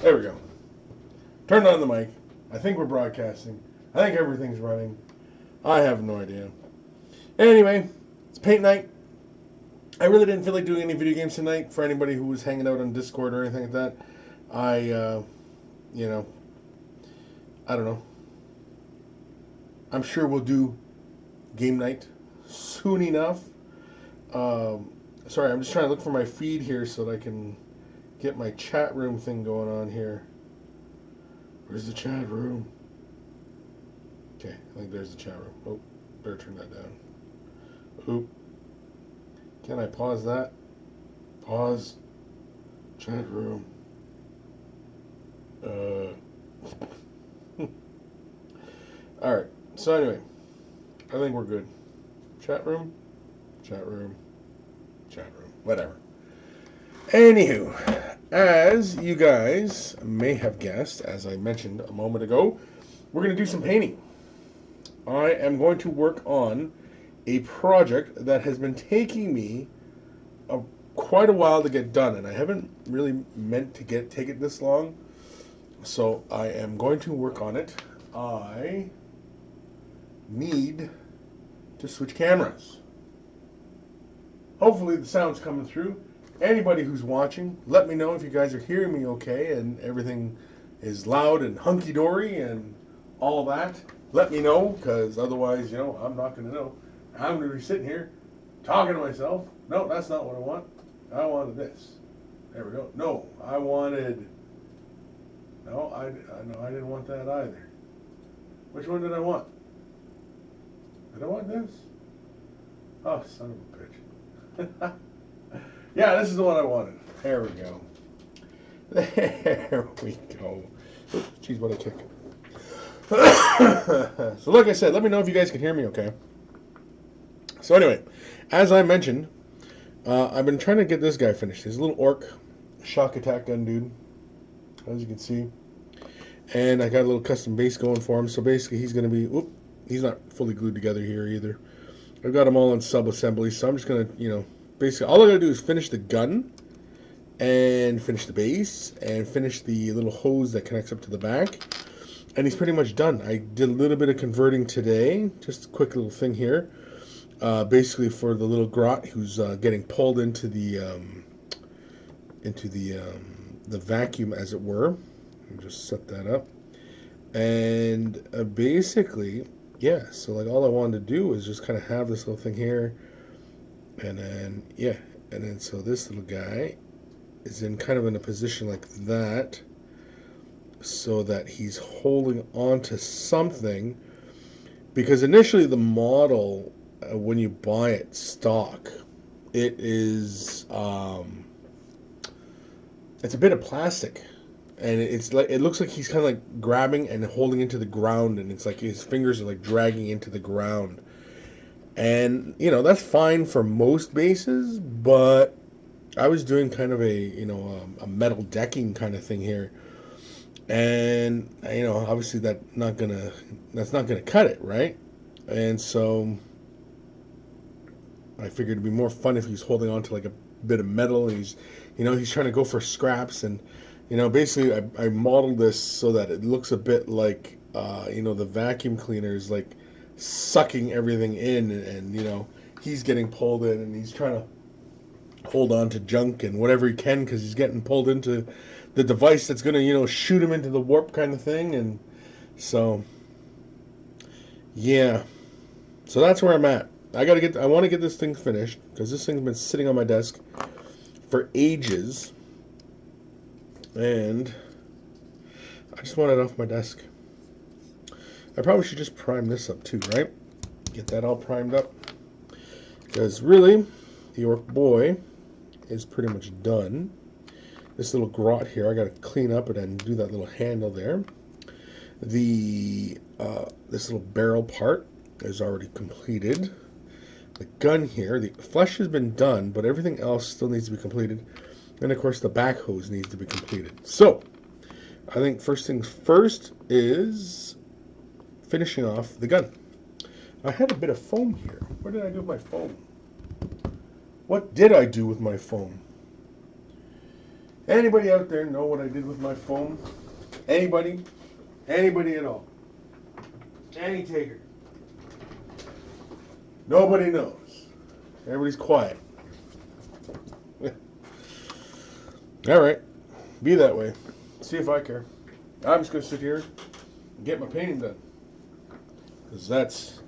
There we go. Turned on the mic. I think we're broadcasting. I think everything's running. I have no idea. Anyway, it's paint night. I really didn't feel like doing any video games tonight for anybody who was hanging out on Discord or anything like that. You know, I don't know. I'm sure we'll do game night soon enough. Sorry, I'm just trying to look for my feed here so that I can get my chat room thing going on here. Where's the chat room? Okay, I think there's the chat room. Oh, better turn that down. Oop. Can I pause that? Pause. Chat room. Alright, so anyway, I think we're good. Chat room, chat room, chat room, whatever. Anywho, as you guys may have guessed, as I mentioned a moment ago, we're going to do some painting. I am going to work on a project that has been taking me quite a while to get done, and I haven't really meant to take it this long, so I am going to work on it. I need to switch cameras. Hopefully the sound's coming through. Anybody who's watching, let me know if you guys are hearing me okay and everything is loud and hunky-dory and all that. Let me know, because otherwise, you know, I'm not going to know. I'm going to be sitting here talking to myself. No, that's not what I want. I wanted this. There we go. No, I wanted... No, I didn't want that either. Which one did I want? Did I want this? Oh, son of a bitch. Yeah, this is the one I wanted. There we go. There we go. Jeez, what a kick. So like I said, let me know if you guys can hear me okay. So anyway, as I mentioned, I've been trying to get this guy finished. He's a little Ork Shokk Attack Gun dude, as you can see. And I got a little custom base going for him. So basically he's going to be... Whoop, he's not fully glued together here either. I've got them all in sub-assembly, so I'm just going to, you know, basically all I got to do is finish the gun and finish the base and finish the little hose that connects up to the back. And he's pretty much done. I did a little bit of converting today, just a quick little thing here. Basically for the little grot who's getting pulled into the vacuum, as it were. Let me just set that up. And basically, yeah, so like all I wanted to do is just kind of have this little thing here. And then, yeah, and then so this little guy is in kind of in a position like that, so that he's holding on to something. Because initially the model, when you buy it stock, it is it's a bit of plastic, and it's like it looks like he's kind of like grabbing and holding into the ground, and it's like his fingers are like dragging into the ground. And you know, that's fine for most bases, but I was doing kind of a a metal decking kind of thing here, and you know, obviously that's not gonna cut it, right? And so I figured it'd be more fun if he's holding on to like a bit of metal, and he's trying to go for scraps. And basically I modeled this so that it looks a bit like the vacuum cleaner is like sucking everything in, and he's getting pulled in, and he's trying to hold on to junk and whatever he can, because he's getting pulled into the device that's going to shoot him into the warp kind of thing. And so yeah, so that's where I'm at. I want to get this thing finished, because this thing's been sitting on my desk for ages, and I just want it off my desk. I probably should just prime this up too, right? Get that all primed up, because really, the Ork boy is pretty much done. This little grot here, I got to clean up it and do that little handle there. This little barrel part is already completed. The gun here, the flesh has been done, but everything else still needs to be completed. And of course the back hose needs to be completed. So I think first things first is finishing off the gun. I had a bit of foam here. What did I do with my foam? What did I do with my foam? Anybody out there know what I did with my foam? Anybody? Anybody at all? Any taker? Nobody knows. Everybody's quiet. Alright. Be that way. See if I care. I'm just going to sit here and get my painting done. Because that's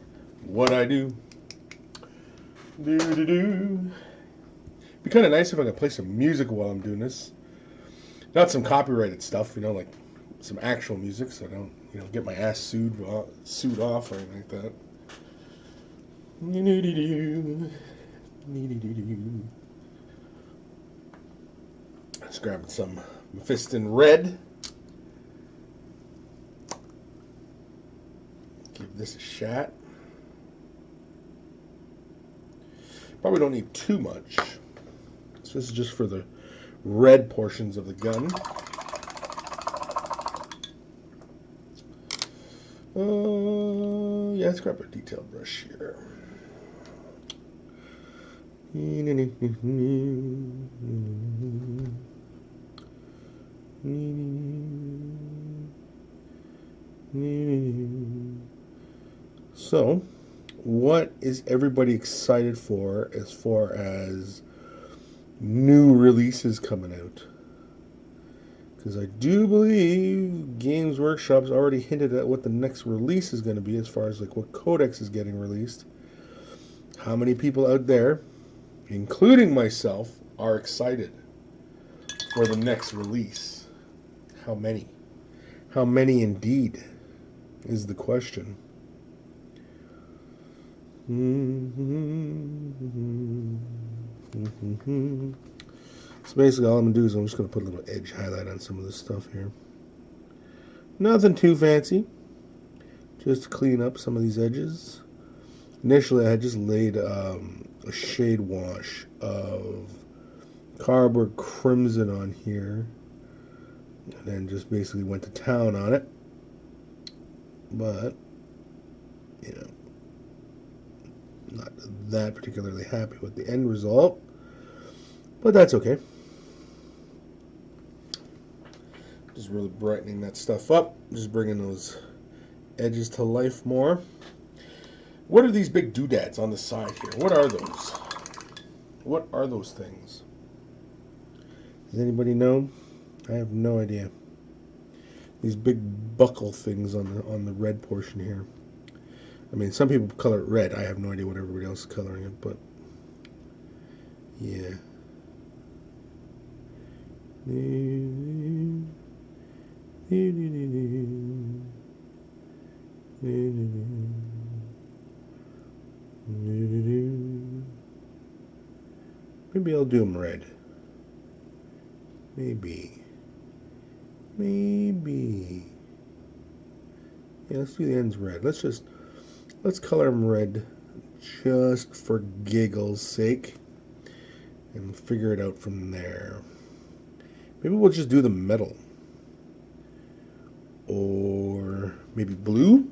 what I do. Do. Be kind of nice if I could play some music while I'm doing this. Not some copyrighted stuff, you know, like some actual music, so I don't, you know, get my ass sued off or anything like that. Let's grab some Mephiston Red. Give this a shot. Probably don't need too much. So this is just for the red portions of the gun. Yeah, let's grab a detail brush here. So, what is everybody excited for as far as new releases coming out? Because I do believe Games Workshop's already hinted at what the next release is going to be as far as like what codex is getting released. How many people out there, including myself, are excited for the next release? How many? How many indeed is the question. So basically all I'm going to do is I'm just going to put a little edge highlight on some of this stuff here. Nothing too fancy. Just to clean up some of these edges. Initially I had just laid a shade wash of cardboard crimson on here. And then just basically went to town on it. But, you know, not that particularly happy with the end result. But that's okay. Just really brightening that stuff up. Just bringing those edges to life more. What are these big doodads on the side here? What are those? What are those things? Does anybody know? I have no idea. These big buckle things on the red portion here. I mean, some people color it red. I have no idea what everybody else is coloring it, but yeah. Maybe I'll do them red. Maybe. Yeah, let's do the ends red. Let's color them red just for giggles' sake and figure it out from there. Maybe we'll just do the metal. Or maybe blue?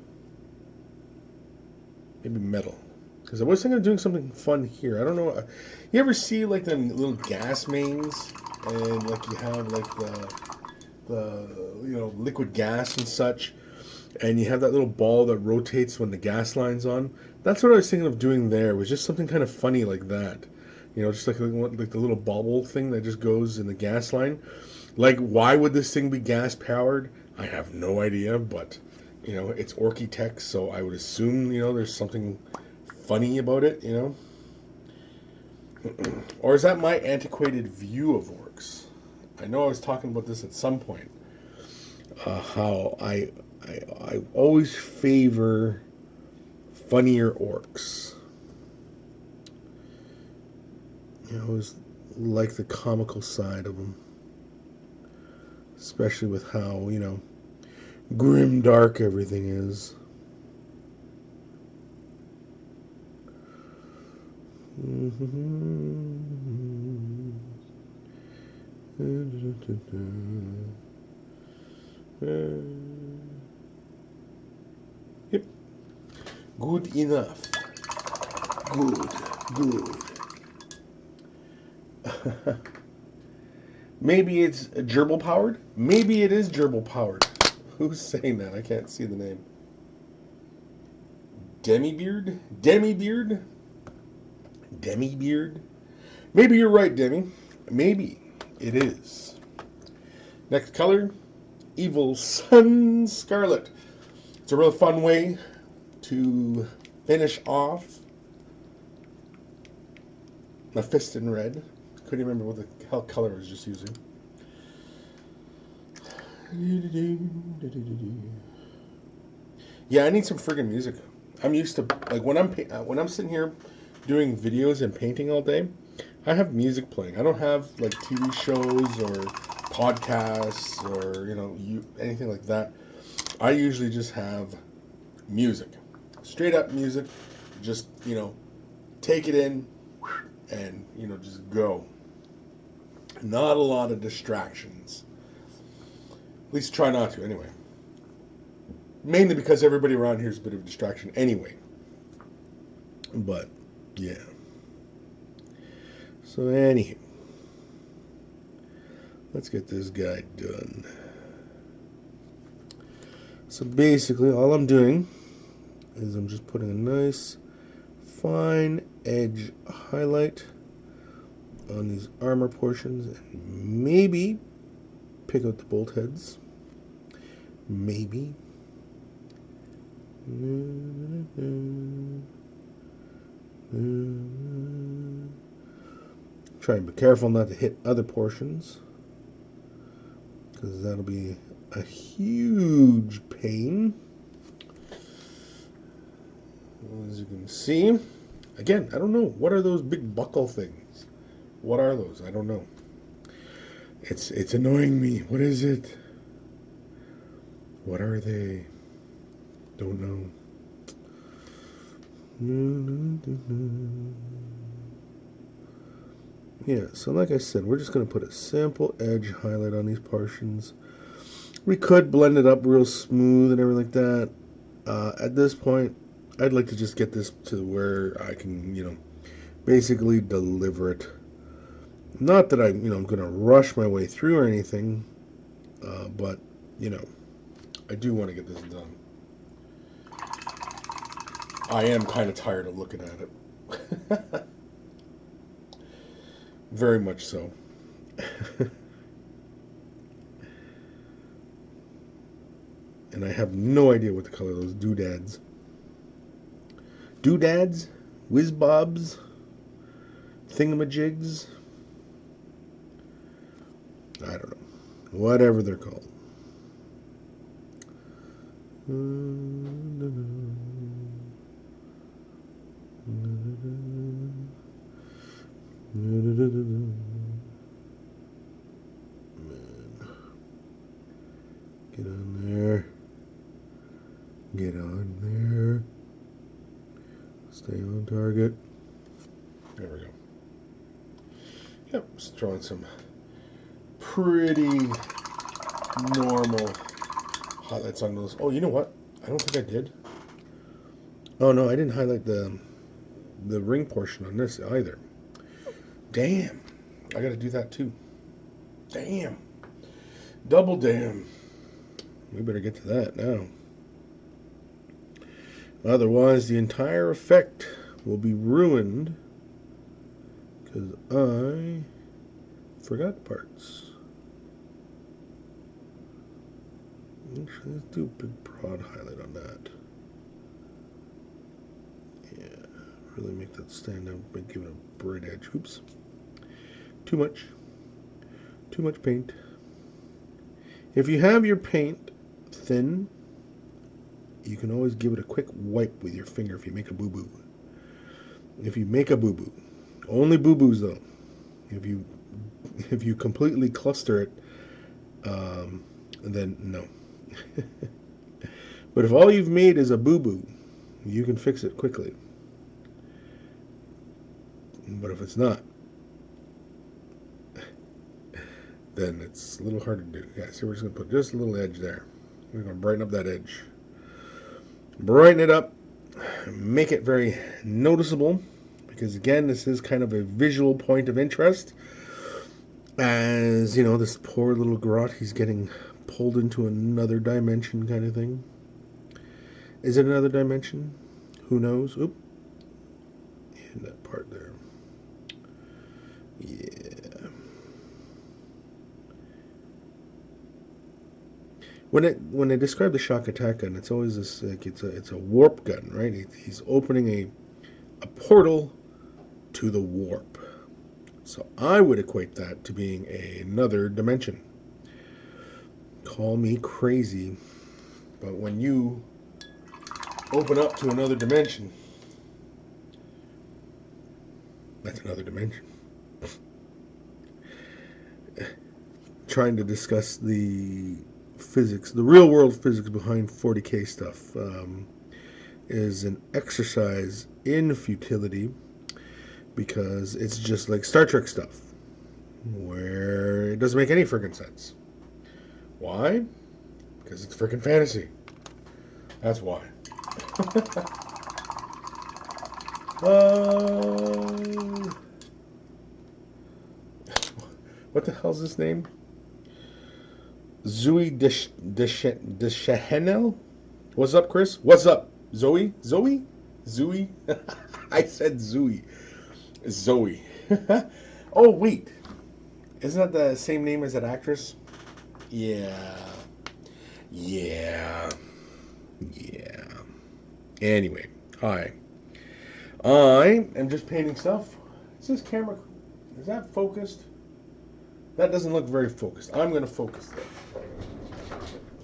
Maybe metal. Because I was thinking of doing something fun here. I don't know. You ever see like the little gas mains? And like you have like the you know, liquid gas and such. And you have that little ball that rotates when the gas line's on. That's what I was thinking of doing there. Was just something kind of funny like that. You know, just like the little bubble thing that just goes in the gas line. Like, why would this thing be gas powered? I have no idea, but you know, it's Orky Tech, so I would assume, you know, there's something funny about it, you know. Or is that my antiquated view of orcs? I know I was talking about this at some point. How I always favor funnier orcs. I always like the comical side of them. Especially with how, you know, grim dark everything is. Yep. Good enough. Good. Maybe it's gerbil powered. Maybe it is gerbil powered. Who's saying that? I can't see the name. Demibeard? Demibeard? Demibeard? Maybe you're right, Demi. Maybe it is. Next color, Evil Sun Scarlet. It's a real fun way to finish off Mephiston Red. Couldn't remember what the hell color I was just using. Yeah, I need some friggin' music. I'm used to, like, when I'm sitting here doing videos and painting all day, I have music playing. I don't have like TV shows or podcasts or anything like that. I usually just have music, straight up music. Just take it in and just go. Not a lot of distractions. At least try not to, anyway. Mainly because everybody around here is a bit of a distraction anyway. But, yeah. So, anywho. Let's get this guy done. So, basically, all I'm doing is I'm just putting a nice, fine edge highlight on these armor portions. And maybe pick out the bolt heads. Maybe. Try and be careful not to hit other portions, because that'll be a huge pain. As you can see, again, I don't know. What are those big buckle things? What are those? I don't know. It's annoying me. What is it? What are they? Don't know. Yeah, so like I said, we're just going to put a simple edge highlight on these portions. We could blend it up real smooth and everything like that. At this point, I'd like to just get this to where I can, basically deliver it. Not that I'm going to rush my way through or anything, but, I do want to get this done. I am kind of tired of looking at it. Very much so. And I have no idea what the color of those doodads. Doodads? Whiz-bobs? Thingamajigs? I don't know. Whatever they're called. Man. Get on there. Get on there. Stay on target. There we go. Yep, just throwing some pretty normal highlights on those. Oh, you know what? I don't think I did. Oh no, I didn't highlight the ring portion on this either. Damn. I gotta do that too. Damn. Double damn. We better get to that now. Otherwise, the entire effect will be ruined because I forgot parts. Actually, let's do a big broad highlight on that. Yeah, really make that stand out, but give it a bright edge. Oops. Too much. Too much paint. If you have your paint thin, you can always give it a quick wipe with your finger if you make a boo-boo. If you make a boo-boo. Only boo-boos though. If you completely cluster it, then no. But if all you've made is a boo-boo, you can fix it quickly. But if it's not, then it's a little hard to do. Yeah, so we're just going to put just a little edge there. We're going to brighten up that edge. Brighten it up. Make it very noticeable. Because again, this is kind of a visual point of interest. As, you know, this poor little grot, he's getting pulled into another dimension kind of thing. Is it another dimension? Who knows? Oop. And that part there. Yeah. When they describe the Shokk Attack Gun, it's always this like it's a warp gun, right? He's opening a portal to the warp. So I would equate that to being another dimension. Call me crazy, but when you open up to another dimension, that's another dimension. Trying to discuss the physics, the real world physics behind 40K stuff, is an exercise in futility, because it's just like Star Trek stuff, where it doesn't make any freaking sense. Why? Because it's freaking fantasy. That's why. What the hell's his name? Zoe Deschanel? What's up, Chris? What's up? Zoe? Zoe? Zoe? I said Zoe. Zoe. Oh, wait. Isn't that the same name as that actress? Yeah. Yeah. Yeah. Anyway, hi. I am just painting stuff. Is this camera, is that focused? That doesn't look very focused. I'm going to focus that.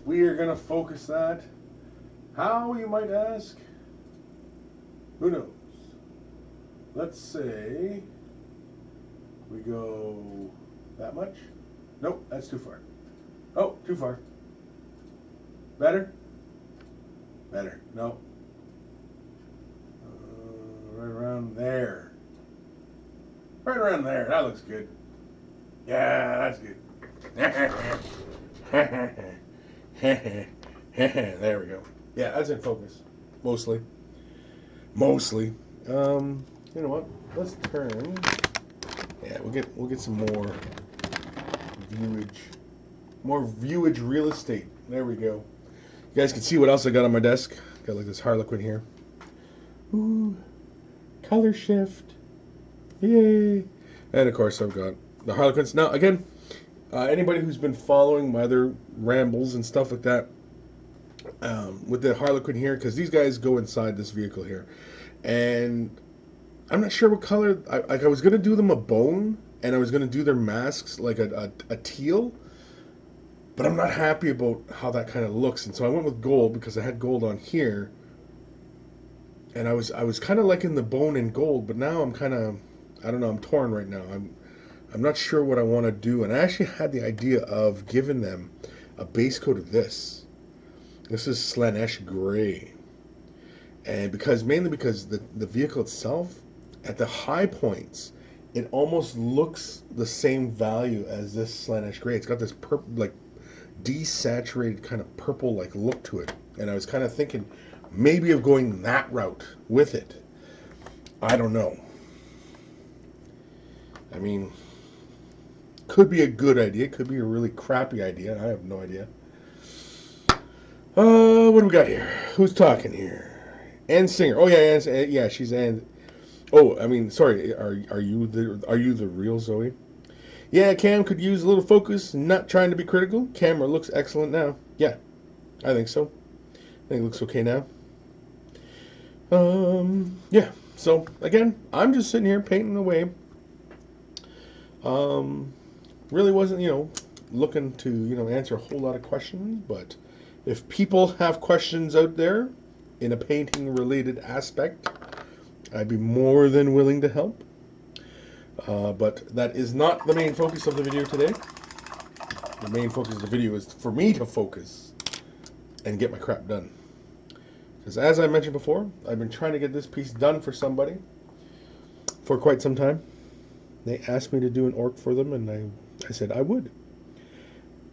We are going to focus that. How, you might ask? Who knows? Let's say we go that much. Nope, that's too far. Oh, too far. Better? Better. No. Right around there. Right around there. That looks good. Yeah, that's good. There we go. Yeah, that's in focus. Mostly. Mostly. You know what? Let's turn. Yeah, we'll get some more viewage. More viewage real estate. There we go. You guys can see what else I got on my desk. Got like this Harlequin here. Ooh. Color shift. Yay. And of course I've got the Harlequins. Now again, anybody who's been following my other rambles and stuff like that, with the Harlequin here, because these guys go inside this vehicle here, and I'm not sure what color. I was gonna do them a bone, and I was gonna do their masks like a teal, but I'm not happy about how that kind of looks, and so I went with gold because I had gold on here, and I was kind of liking the bone and gold, but now I'm kind of, I don't know, I'm torn right now. I'm not sure what I want to do, and I actually had the idea of giving them a base coat of this. This is Slanesh Gray, and mainly because the vehicle itself, at the high points, it almost looks the same value as this Slanesh Gray. It's got this purple, like desaturated kind of purple like look to it, and I was kind of thinking maybe of going that route with it. I don't know. I mean, could be a good idea, could be a really crappy idea. I have no idea. What do we got here? Who's talking here? Ann Singer. Oh yeah, yeah, she's Ann. Oh, I mean, sorry. Are you the real Zoe? Yeah, Cam could use a little focus. Not trying to be critical. Camera looks excellent now. Yeah, I think so. I think it looks okay now. Yeah. So again, I'm just sitting here painting away. Really wasn't, looking to, answer a whole lot of questions, but if people have questions out there in a painting related aspect, I'd be more than willing to help. But that is not the main focus of the video today. The main focus of the video is for me to focus and get my crap done. Because as I mentioned before, I've been trying to get this piece done for somebody for quite some time. They asked me to do an orc for them, and I said I would.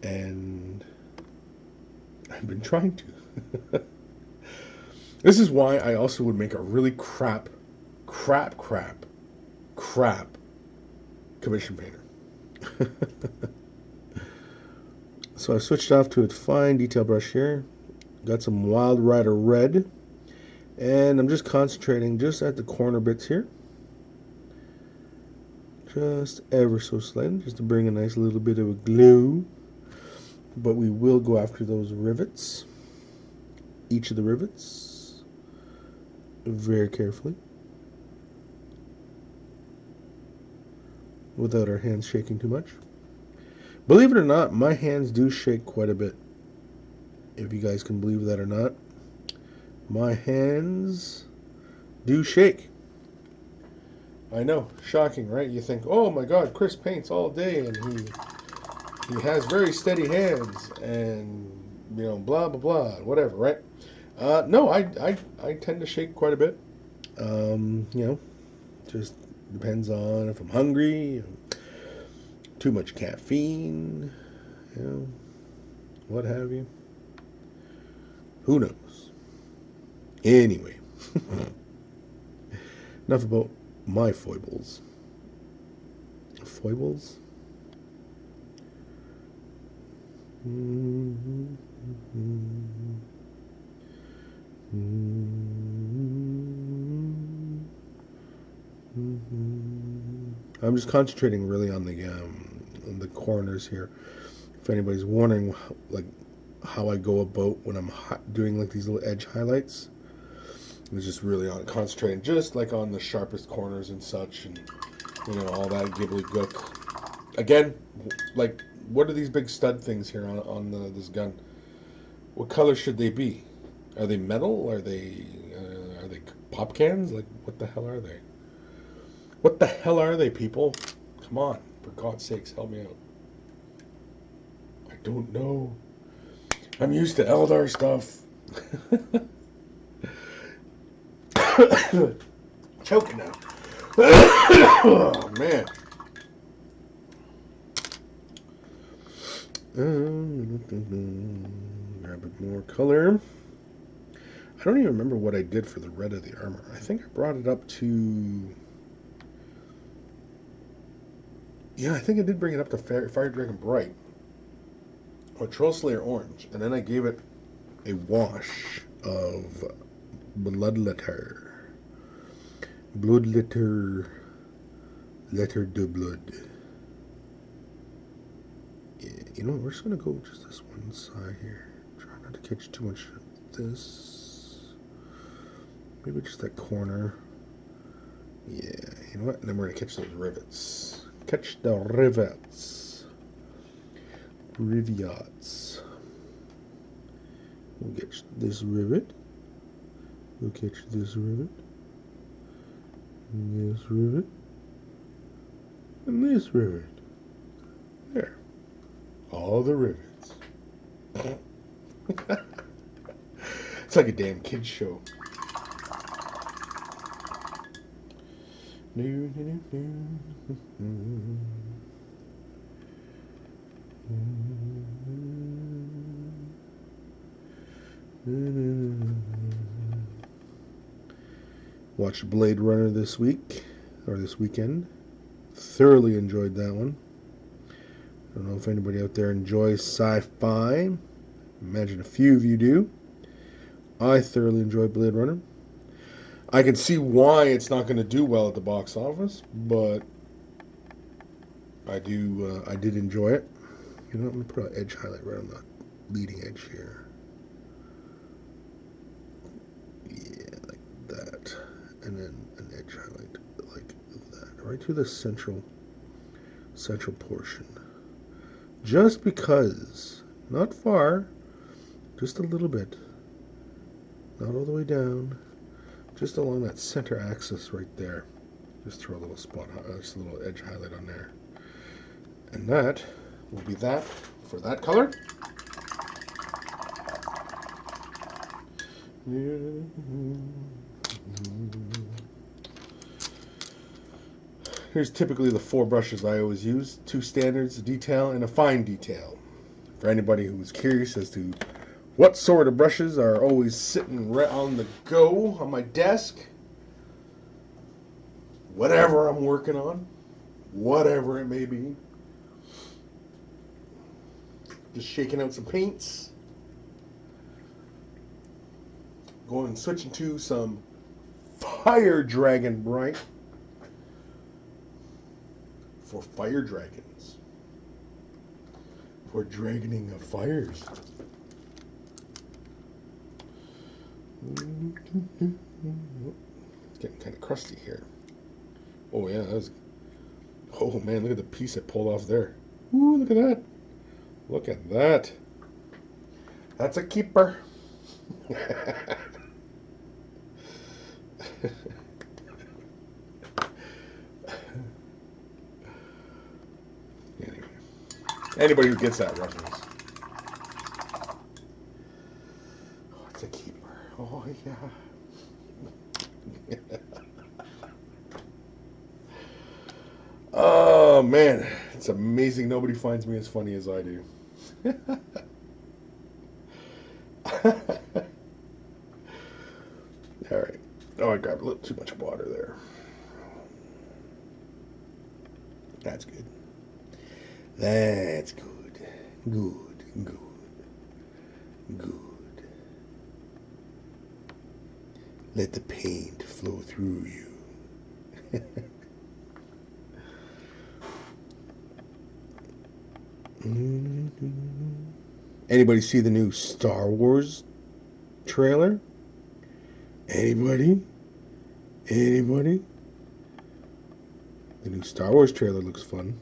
And I've been trying to. This is why I also would make a really crap commission painter. So I switched off to a fine detail brush here. Got some Wild Rider Red. And I'm just concentrating just at the corner bits here. Just ever so slightly, just to bring a nice little bit of a glow. But we will go after those rivets. Each of the rivets. Very carefully. Without our hands shaking too much. Believe it or not, my hands do shake quite a bit. If you guys can believe that or not. My hands do shake. I know, shocking, right? You think, oh my God, Chris paints all day and he has very steady hands and you know, blah blah blah, whatever, right? No, I tend to shake quite a bit. You know, just depends on if I'm hungry, too much caffeine, you know, what have you. Who knows? Anyway, enough about my foibles. Foibles? I'm just concentrating really on the corners here. If anybody's wondering, like, how I go about when I'm doing like these little edge highlights, it's just really on concentrating, just like on the sharpest corners and such, and you know, all that gibbly-gook. Again, like, what are these big stud things here on this gun? What color should they be? Are they metal? Are they pop cans? Like, what the hell are they? What the hell are they, people? Come on, for God's sakes, help me out. I don't know. I'm used to Eldar stuff. Choking now. Oh, man. Grab a bit more color. I don't even remember what I did for the red of the armor. I think I brought it up to... Yeah, I think I did bring it up to Fire Dragon Bright. Or Troll Slayer Orange. And then I gave it a wash of Bloodletter. Bloodletter. Letter de Blood. Yeah, you know what? We're just going to go just this one side here. Try not to catch too much of this. Maybe just that corner. Yeah, you know what? And then we're going to catch those rivets. Catch the rivets. Rivets. We'll catch this rivet. We'll catch this rivet. And this rivet. And this rivet. There. All the rivets. It's like a damn kid's show. Watched Blade Runner this week, or this weekend. Thoroughly enjoyed that one. I don't know if anybody out there enjoys sci-fi. Imagine a few of you do. I thoroughly enjoyed Blade Runner. I can see why it's not going to do well at the box office, but I did enjoy it. You know, I'm going to put an edge highlight right on the leading edge here. Yeah, like that. And then an edge highlight like that. Right through the central portion. Just because. Not far. Just a little bit. Not all the way down. Just along that center axis right there. Just throw a little spot, just a little edge highlight on there. And that will be that for that color. Here's typically the 4 brushes I always use. 2 standards, a detail, and a fine detail. For anybody who's curious as to what sort of brushes are always sitting right on the go on my desk, whatever I'm working on, whatever it may be, Just shaking out some paints. Going and switching to some Fire Dragon Bright for fire dragons. For dragoning of fires. It's getting kind of crusty here. Oh yeah, that was... Oh man, look at the piece I pulled off there. Ooh, look at that. Look at that. That's a keeper. Anyway. Anybody who gets that reference. Oh, it's a keeper. Oh yeah. Oh man, it's amazing nobody finds me as funny as I do. Alright. Oh, I grabbed a little too much water there. That's good. That's good. Good, good, good. Let the paint flow through you. Anybody see the new Star Wars trailer? Anybody? Anybody? The new Star Wars trailer looks fun.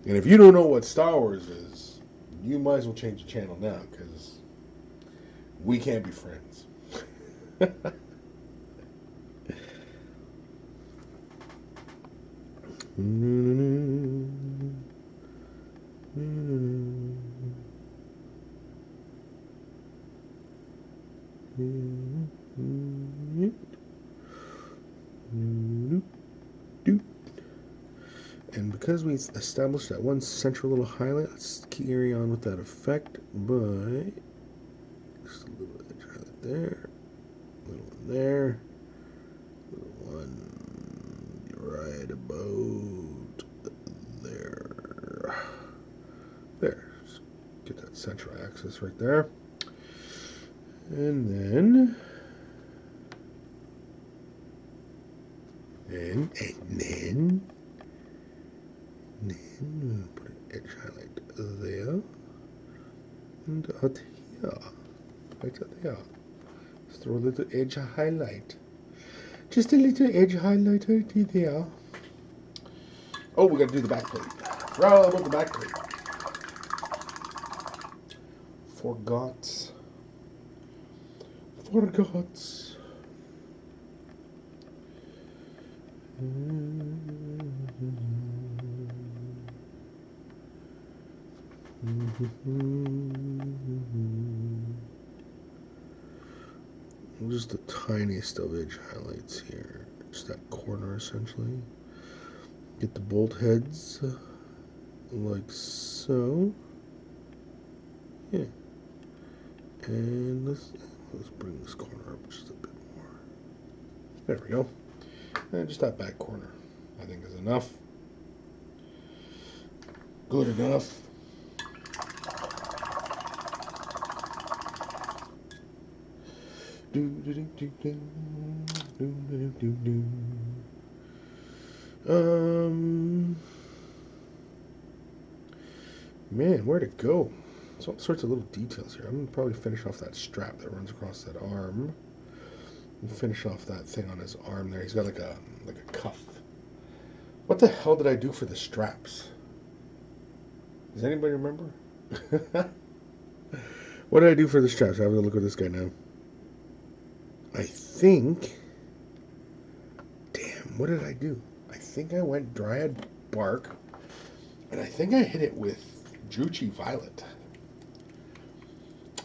And if you don't know what Star Wars is, you might as well change the channel now, because we can't be friends. And because we established that one central little highlight, let's carry on with that effect by just a little edge highlight there, a little one there, a little one right about there. There. Just get that central axis right there. And then we'll put an edge highlight there and out here, right out there. Just throw a little edge highlight, just a little edge highlight right there. Oh, we got to do the back plate. Forgot about the back plate. Forgot. Just the tiniest of edge highlights here. Just that corner essentially. Get the bolt heads like so. Yeah. And let's bring this corner up just a bit more. There we go. And just that back corner, I think, is enough. Good enough. Man, where'd it go? There's all sorts of little details here. I'm gonna probably finish off that strap that runs across that arm. And finish off that thing on his arm there. He's got like a cuff. What the hell did I do for the straps? Does anybody remember? What did I do for the straps? I have a look at this guy now. I think... Damn, what did I do? I think I went Dryad Bark, and I think I hit it with Druchii Violet.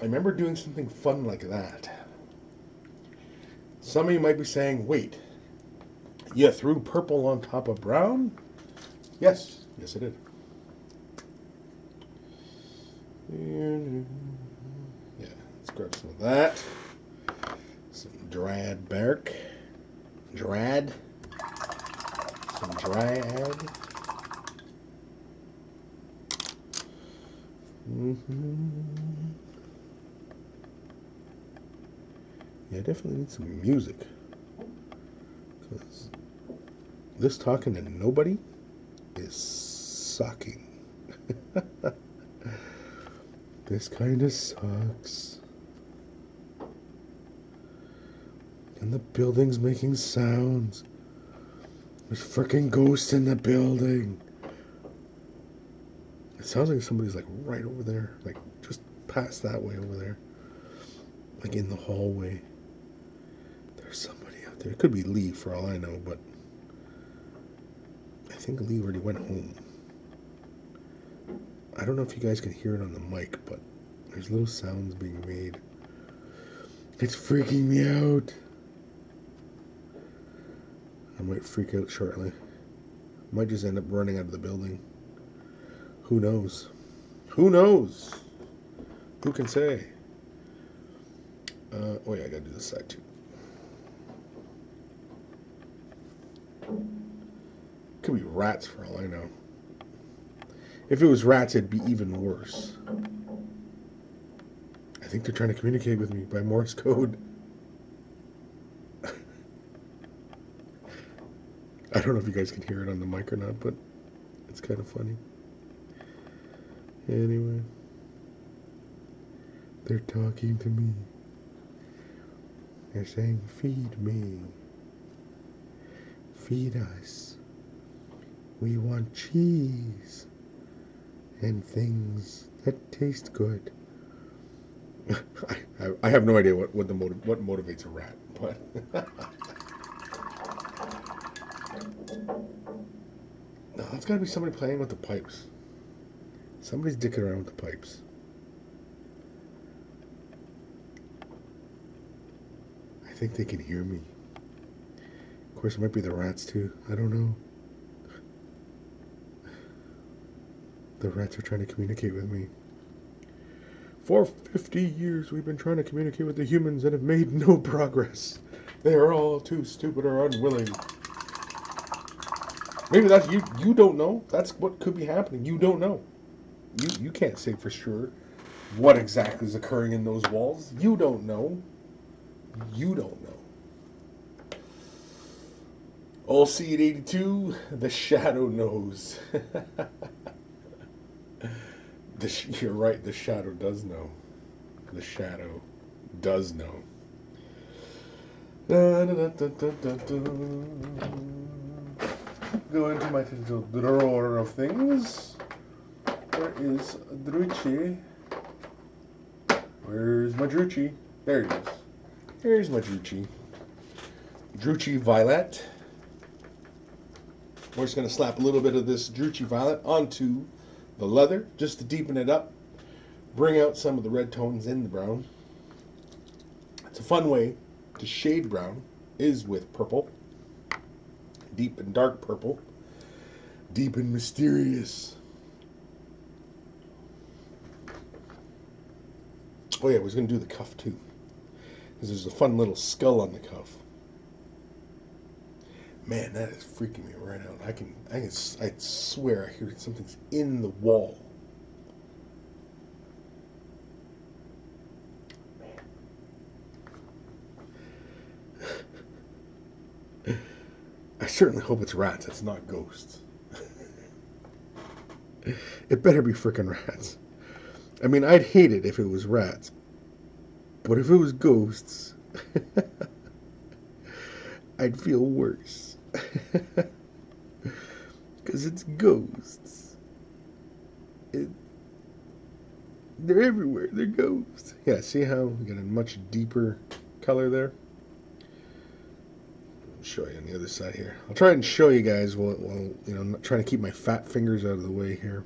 I remember doing something fun like that. Some of you might be saying, wait, you threw purple on top of brown? Yes. Yes, I did. Yeah, let's grab some of that. Some Dryad Bark. Dryad. Some Dryad. Yeah, I definitely need some music. Because this talking to nobody is sucking. This kind of sucks. And the building's making sounds. There's freaking ghosts in the building. It sounds like somebody's like right over there. Like just past that way over there. Like in the hallway. There's somebody out there. It could be Lee for all I know, but I think Lee already went home. I don't know if you guys can hear it on the mic, but there's little sounds being made. It's freaking me out. I might freak out shortly. Might just end up running out of the building. Who knows? Who knows? Who can say? Oh yeah, I gotta do this side too. Could be rats for all I know. If it was rats, it'd be even worse. I think they're trying to communicate with me by Morse code. I don't know if you guys can hear it on the mic or not, but it's kind of funny. Anyway, they're talking to me. They're saying, feed me. Feed us. We want cheese. And things that taste good. I have no idea what motivates a rat, but no, that's gotta be somebody playing with the pipes. Somebody's dicking around with the pipes. I think they can hear me. Of course, it might be the rats too. I don't know. The rats are trying to communicate with me. For 50 years, we've been trying to communicate with the humans and have made no progress. They are all too stupid or unwilling. Maybe that's you. You don't know. That's what could be happening. You don't know. You can't say for sure what exactly is occurring in those walls. You don't know. You don't know. All Seed 82, the shadow knows. You're right, the shadow does know. The shadow does know. Go into my little drawer of things. Where is Drucci? Where's my Drucci? There he is. Here's my Drucci. Drucci Violet. We're just going to slap a little bit of this Drucci Violet onto the leather just to deepen it up, bring out some of the red tones in the brown. It's a fun way to shade brown is with purple, deep and dark purple, deep and mysterious. Oh yeah, I was going to do the cuff too, because there's a fun little skull on the cuff. Man, that is freaking me right out. I swear I hear something's in the wall. Man. I certainly hope it's rats. It's not ghosts. It better be freaking rats. I mean, I'd hate it if it was rats. But if it was ghosts, I'd feel worse. Because it's ghosts. They're everywhere. They're ghosts. Yeah, see how we got a much deeper color there? I'll show you on the other side here. I'll try and show you guys while you know, I'm not trying to keep my fat fingers out of the way here.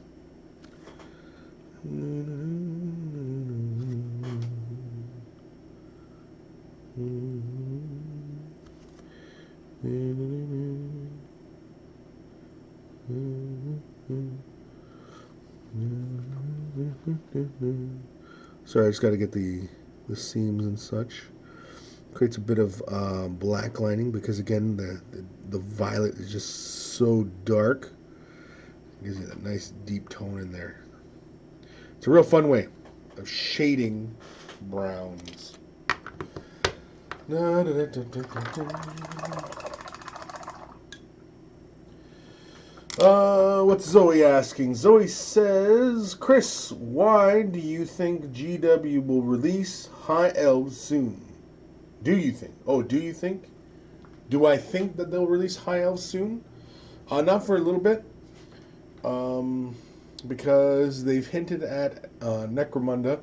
Sorry, I just got to get the seams and such. Creates a bit of black lining because again the violet is just so dark. It gives you that nice deep tone in there. It's a real fun way of shading browns. What's Zoe asking? Zoe says, Chris, why do you think GW will release High Elves soon? Do you think? Oh, do you think? Do I think that they'll release High Elves soon? Not for a little bit. Because they've hinted at Necromunda.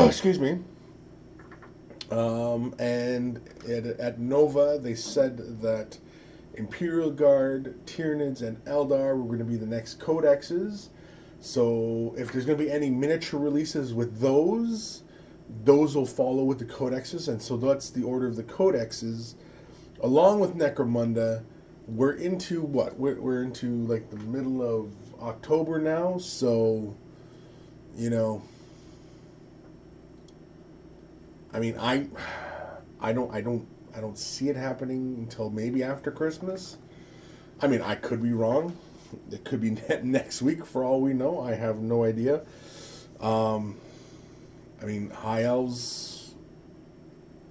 Excuse me. And at Nova, they said that Imperial Guard, Tyranids, and Eldar were going to be the next codexes. So if there's going to be any miniature releases with those will follow with the codexes. And so that's the order of the codexes. Along with Necromunda, we're into what? We're into like the middle of October now. So, you know, I mean, I don't see it happening until maybe after Christmas. I mean, I could be wrong. It could be next week for all we know. I have no idea. I mean, High Elves.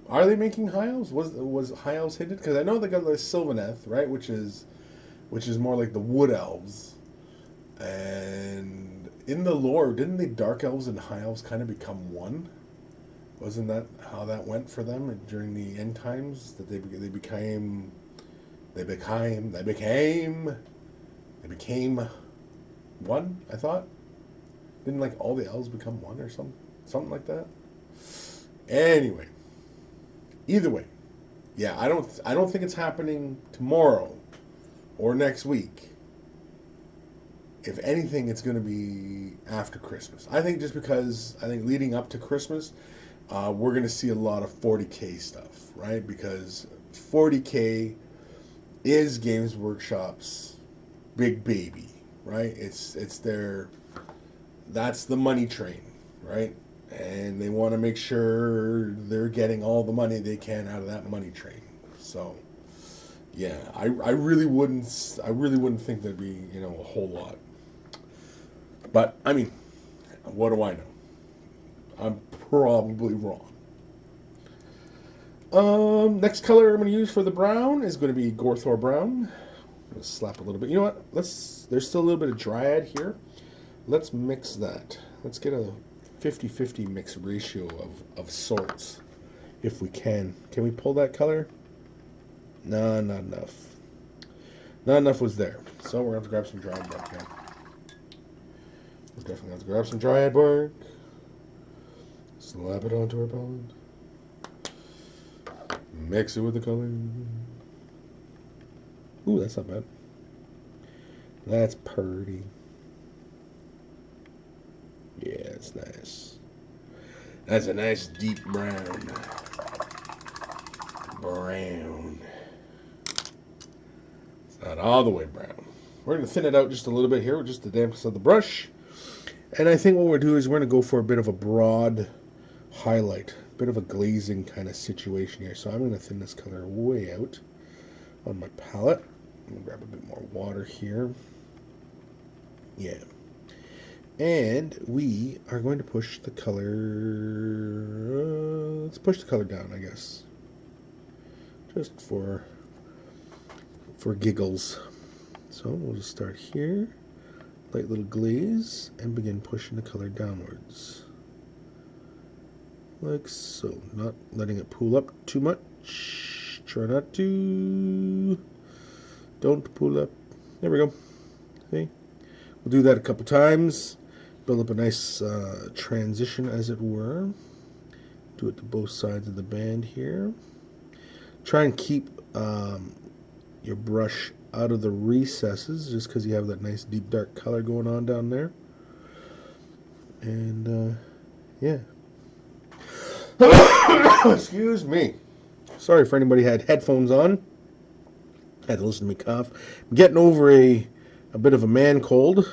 Are they making High Elves? Was High Elves hinted? Because I know they got the Sylvaneth, right? Which is more like the Wood Elves. And in the lore, didn't the Dark Elves and High Elves kind of become one? Wasn't that how that went for them during the end times? That they became one. I thought. Didn't like all the elves become one or something like that? Anyway, either way, yeah, I don't think it's happening tomorrow or next week. If anything, it's going to be after Christmas. I think just because leading up to Christmas, we're going to see a lot of 40K stuff, right? Because 40K is Games Workshop's big baby, right? It's that's the money train, right? And they want to make sure they're getting all the money they can out of that money train. So, yeah, I really wouldn't think there'd be, a whole lot. But I mean, what do I know? I'm probably wrong. Next color I'm going to use for the brown is going to be Gorthor Brown. I'm going to slap a little bit. You know what? There's still a little bit of Dryad here. Let's mix that. Let's get a 50-50 mix ratio of sorts, if we can. Can we pull that color? No, not enough. Not enough was there. So we're going to have to grab some Dryad bark here. We're definitely going to grab some Dryad bark. Slap it onto our palette. Mix it with the color. Ooh, that's not bad. That's pretty. Yeah, it's nice. That's a nice deep brown. Brown. It's not all the way brown. We're going to thin it out just a little bit here with just the dampness of the brush. And I think what we'll do is we're going to go for a bit of a broad highlight. A bit of a glazing kind of situation here. So I'm going to thin this color way out on my palette. I'm going to grab a bit more water here. Yeah. And we are going to push the color, let's push the color down, I guess. Just for giggles. So we'll just start here, light little glaze, and begin pushing the color downwards. Like so, not letting it pool up too much. Try not to. Don't pull up. There we go. See? We'll do that a couple times. Build up a nice transition, as it were. Do it to both sides of the band here. Try and keep your brush out of the recesses, just because you have that nice deep dark color going on down there. And yeah. Excuse me. Sorry for anybody who had headphones on. Had to listen to me cough. I'm getting over a bit of a man cold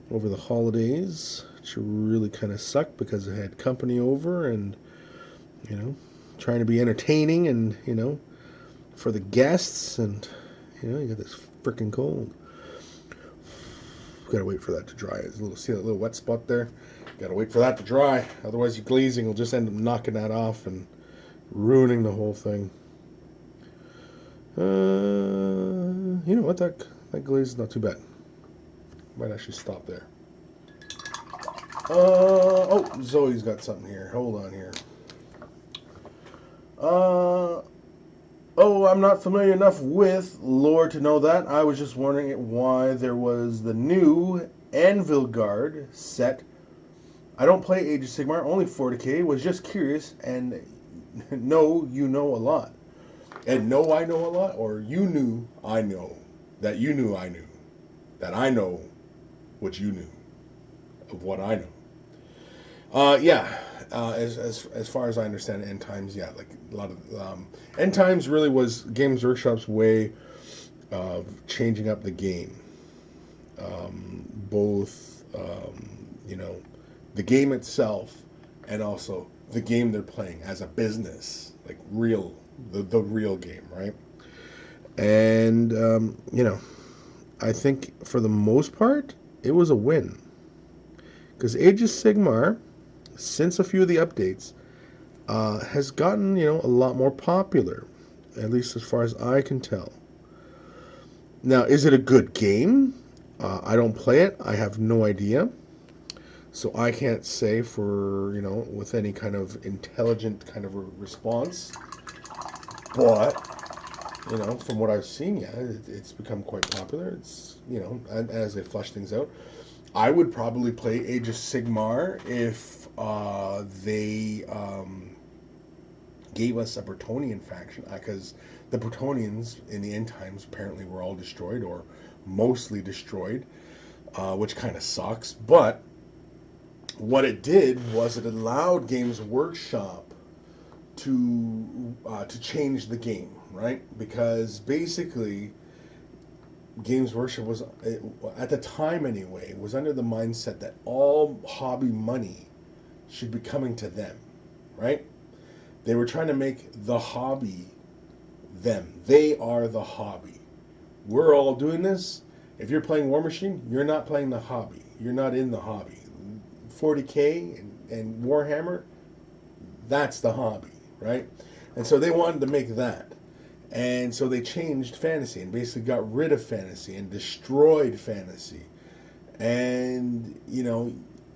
over the holidays, which really kind of sucked because I had company over and, trying to be entertaining and, for the guests and, you got this freaking cold. Gotta wait for that to dry. There's a little, see that little wet spot there? Gotta wait for that to dry. Otherwise, your glazing will just end up knocking that off and ruining the whole thing. You know what? That glaze is not too bad. Might actually stop there. Oh, Zoe's got something here. Hold on here. Oh, I'm not familiar enough with lore to know that. I was just wondering why there was the new Anvil Guard set. I don't play Age of Sigmar, only 40k. Was just curious, and no, you know a lot. And no, I know a lot, or you knew I know. That you knew I knew. That I know what you knew of what I know. Yeah. As far as I understand, End Times, yeah, like a lot of End Times really was Games Workshop's way of changing up the game. Both, you know, the game itself and also the game they're playing as a business, like the real game, right? And you know, I think for the most part, it was a win because Age of Sigmar, since a few of the updates, has gotten, you know, a lot more popular, at least as far as I can tell. Now, is it a good game? I don't play it. I have no idea. So I can't say for, you know, with any kind of intelligent kind of response. But, you know, from what I've seen, yeah, it's become quite popular. It's, you know, as they flush things out. I would probably play Age of Sigmar if they gave us a Bretonnian faction, because the Bretonnians in the End Times apparently were all destroyed, or mostly destroyed, which kind of sucks. But what it did was it allowed Games Workshop to change the game, right? Because basically, Games Workshop was, at the time anyway, was under the mindset that all hobby money should be coming to them, right? They were trying to make the hobby them. They are the hobby. We're all doing this. If you're playing War Machine, you're not playing the hobby. You're not in the hobby. 40k and Warhammer, that's the hobby, right? And so they wanted to make that. And so they changed fantasy and basically got rid of fantasy and destroyed fantasy. And, you know,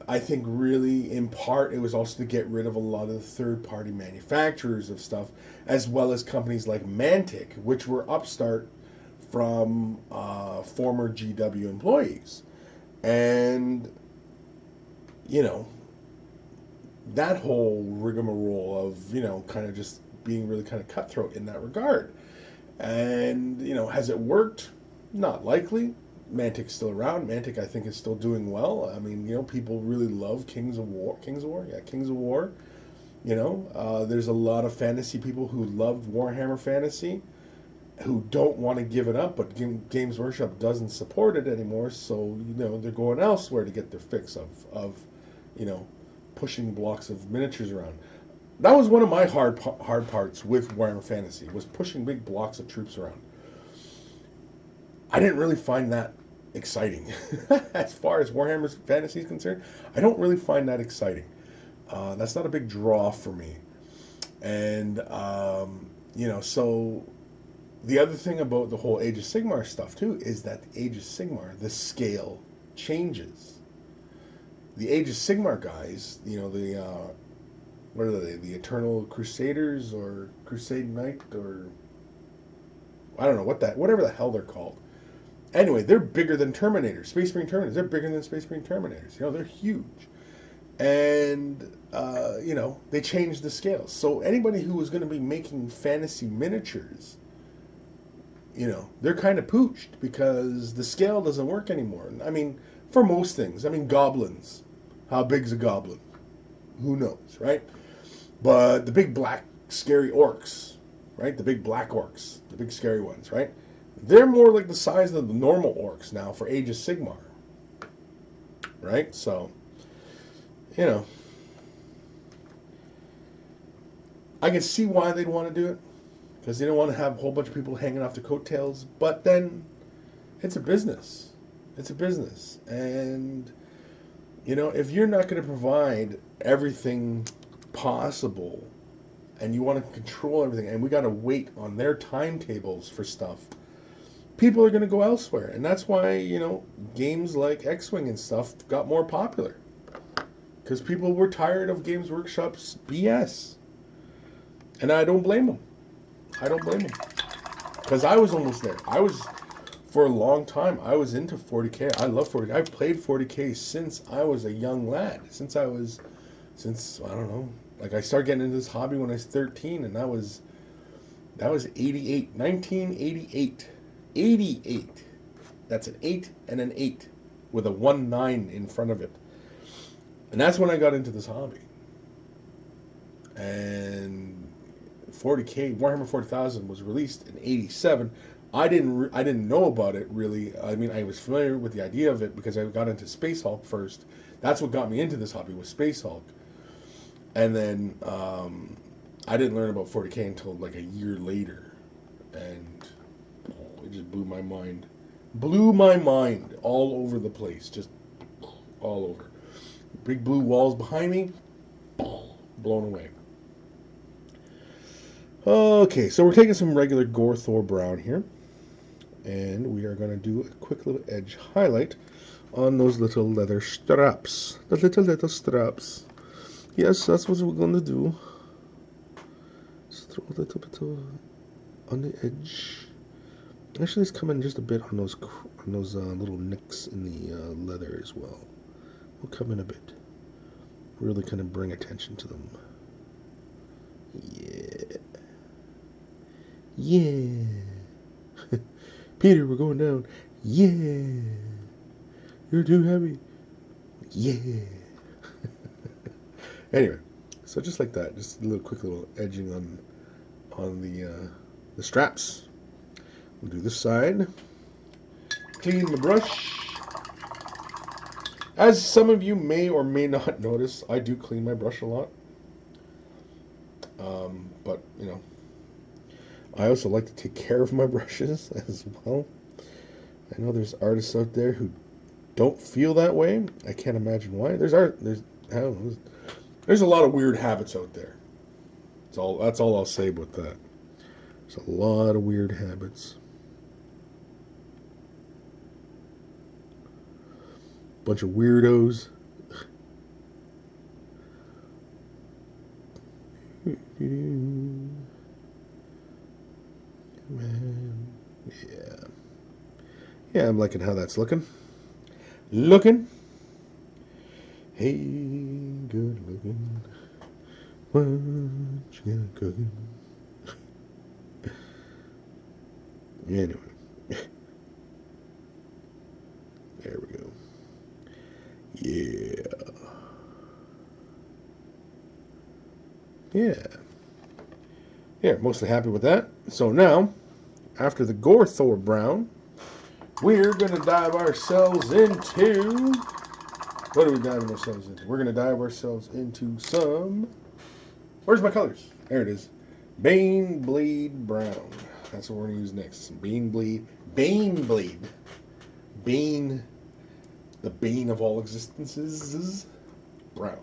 I think really in part it was also to get rid of a lot of the third-party manufacturers of stuff, as well as companies like Mantic, which were upstart from former GW employees. And, you know, that whole rigmarole of, you know, kind of just being really kind of cutthroat in that regard. And, you know, has it worked? Not likely. Mantic's still around. Mantic, I think, is still doing well. I mean, you know, people really love Kings of War. Kings of War? Yeah, Kings of War. You know, there's a lot of fantasy people who love Warhammer Fantasy who don't want to give it up, but Games Workshop doesn't support it anymore, so, you know, they're going elsewhere to get their fix of you know, pushing blocks of miniatures around. That was one of my hard parts with Warhammer Fantasy, was pushing big blocks of troops around. I didn't really find that exciting. As far as Warhammer Fantasy is concerned, I don't really find that exciting. That's not a big draw for me. And, you know, so the other thing about the whole Age of Sigmar stuff, too, is that the Age of Sigmar, the scale changes. The Age of Sigmar guys, you know, the what are they? The Eternal Crusaders or Crusade Knight, or I don't know whatever the hell they're called. Anyway, they're bigger than Terminators, Space Marine Terminators. They're bigger than Space Marine Terminators. You know, they're huge, and you know, they changed the scales. So anybody who was going to be making fantasy miniatures, you know, they're kind of pooched because the scale doesn't work anymore. I mean, for most things. I mean, goblins. How big's a goblin? Who knows, right? But the big black scary orcs, right? The big black orcs, the big scary ones, right? They're more like the size of the normal orcs now for Age of Sigmar, right? So, you know, I can see why they'd want to do it, because they don't want to have a whole bunch of people hanging off their coattails. But then, it's a business. It's a business. And, you know, if you're not going to provide everything possible and you want to control everything and we got to wait on their timetables for stuff, people are going to go elsewhere. And that's why, you know, games like X-Wing and stuff got more popular. Because people were tired of Games Workshop's BS. And I don't blame them. I don't blame them. Because I was almost there. For a long time, I was into 40K. I love 40K. I've played 40K since I was a young lad. Since, I don't know. Like, I started getting into this hobby when I was 13, and that was 88. 1988. 88. That's an 8 and an 8 with a 19 in front of it. And that's when I got into this hobby. And 40K, Warhammer 40,000 was released in 87. I didn't know about it really. I mean, I was familiar with the idea of it because I got into Space Hulk first. That's what got me into this hobby, was Space Hulk. And then I didn't learn about 40K until like a year later. And it just blew my mind. Blew my mind all over the place. Just all over. Big blue walls behind me. Blown away. Okay, so we're taking some regular Gore Thor Brown here. And we are going to do a quick little edge highlight on those little leather straps. The little straps. Yes, that's what we're going to do. Just throw a little bit on the edge. Actually, let's come in just a bit on those little nicks in the leather as well. We'll come in a bit. Really kind of bring attention to them. Yeah. Yeah. Peter, we're going down. Yeah. You're too heavy. Yeah. Anyway, so just like that, just a little quick little edging on the straps. We'll do this side. Clean the brush. As some of you may or may not notice, I do clean my brush a lot. But, you know, I also like to take care of my brushes as well. I know there's artists out there who don't feel that way. I can't imagine why. There's a lot of weird habits out there. That's all I'll say about that. There's a lot of weird habits. Bunch of weirdos. Yeah, I'm liking how that's looking. Hey, good looking. What you got cooking? Anyway. There we go. Yeah. Yeah, mostly happy with that. So now, after the Gore Thor Brown, we're going to dive ourselves into... What are we diving ourselves into? We're going to dive ourselves into some... Where's my colors? There it is. Baneblade Brown. That's what we're going to use next. Baneblade. Bane. The bane of all existences. Brown.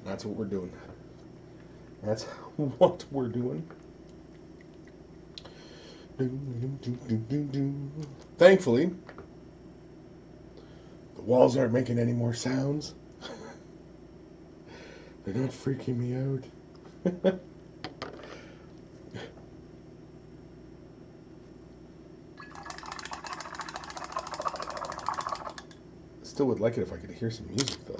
That's what we're doing. That's what we're doing. Thankfully, the walls aren't making any more sounds. They're not freaking me out. Still would like it if I could hear some music though.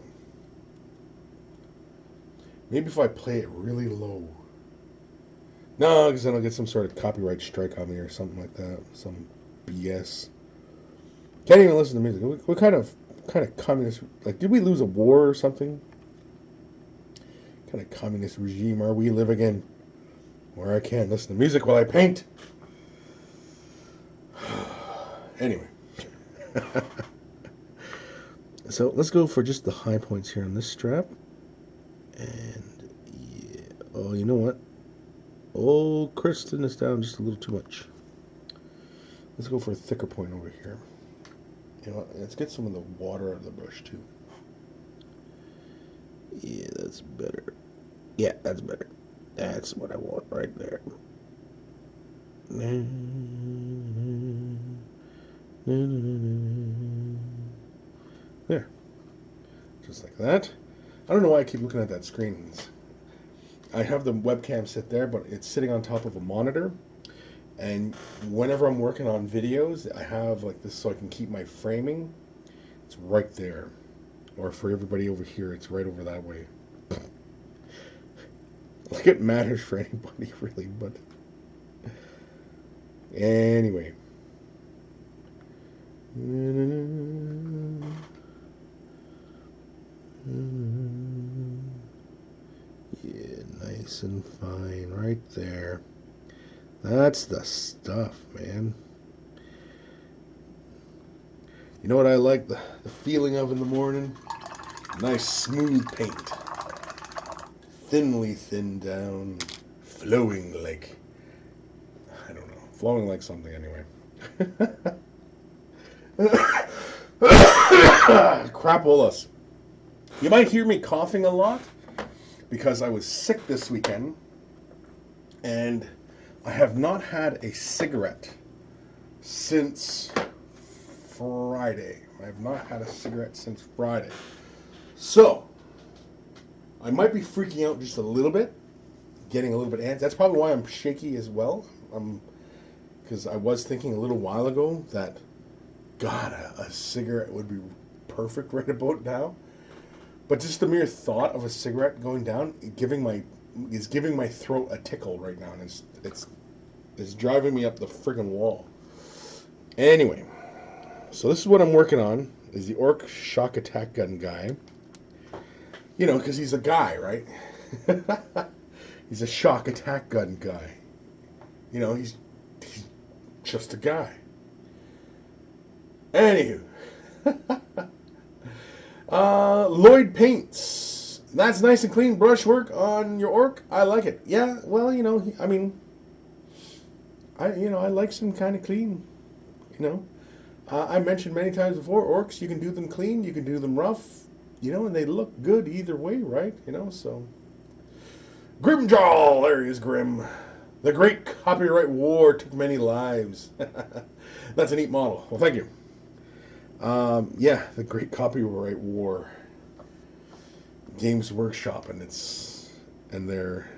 Maybe if I play it really low. No, because then I'll get some sort of copyright strike on me or something like that. Some BS. Can't even listen to music. What kind of communist... Like, did we lose a war or something? What kind of communist regime are we living in? Where I can't listen to music while I paint? Anyway. So, let's go for just the high points here on this strap. And, yeah. Oh, you know what? Oh, Kristen is down just a little too much. Let's go for a thicker point over here. You know what? Let's get some of the water out of the brush too. Yeah, that's better. Yeah, that's better. That's what I want right there. There. Just like that. I don't know why I keep looking at that screen. I have the webcam sit there, but it's sitting on top of a monitor. And whenever I'm working on videos, I have like this so I can keep my framing. It's right there. Or for everybody over here, it's right over that way. Like it matters for anybody, really, but anyway. Yeah, nice and fine right there. That's the stuff, man. You know what I like the feeling of in the morning? Nice smooth paint. Thinly thinned down. Flowing like, I don't know, flowing like something anyway. Crapolas. You might hear me coughing a lot because I was sick this weekend and I have not had a cigarette since Friday. I have not had a cigarette since Friday. So, I might be freaking out just a little bit, getting a little bit antsy. That's probably why I'm shaky as well. Because I was thinking a little while ago that, God, a cigarette would be perfect right about now. But just the mere thought of a cigarette going down, is giving my throat a tickle right now, and it's driving me up the friggin' wall. Anyway, so this is what I'm working on, is the Ork Shokk Attack Gun guy. You know, because he's a guy, right? He's a shock attack gun guy. You know, he's just a guy. Anywho. Lloyd Paints. That's nice and clean brushwork on your Ork. I like it. Yeah, well, you know, I mean, I like some kind of clean, you know. I mentioned many times before, Orks, you can do them clean, you can do them rough, you know, and they look good either way, right? You know, so. Grimjaw, there he is, Grim. The great copyright war took many lives. That's a neat model. Well, thank you. Yeah, the great copyright war. Games Workshop and their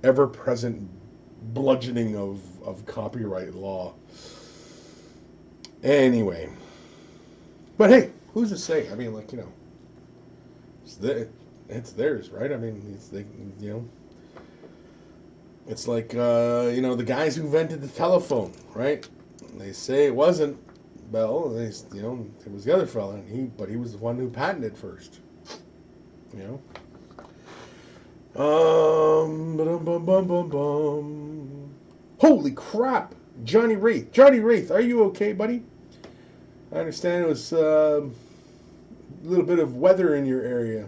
ever-present bludgeoning of copyright law. Anyway. But hey, who's to say? I mean, like, you know, it's theirs, right? I mean, you know, it's like, you know, the guys who invented the telephone, right? They say it wasn't Bell. You know, it was the other fella, but he was the one who patented first. You know. Holy crap, Johnny Wraith. Johnny Wraith, are you okay, buddy? I understand it was a little bit of weather in your area.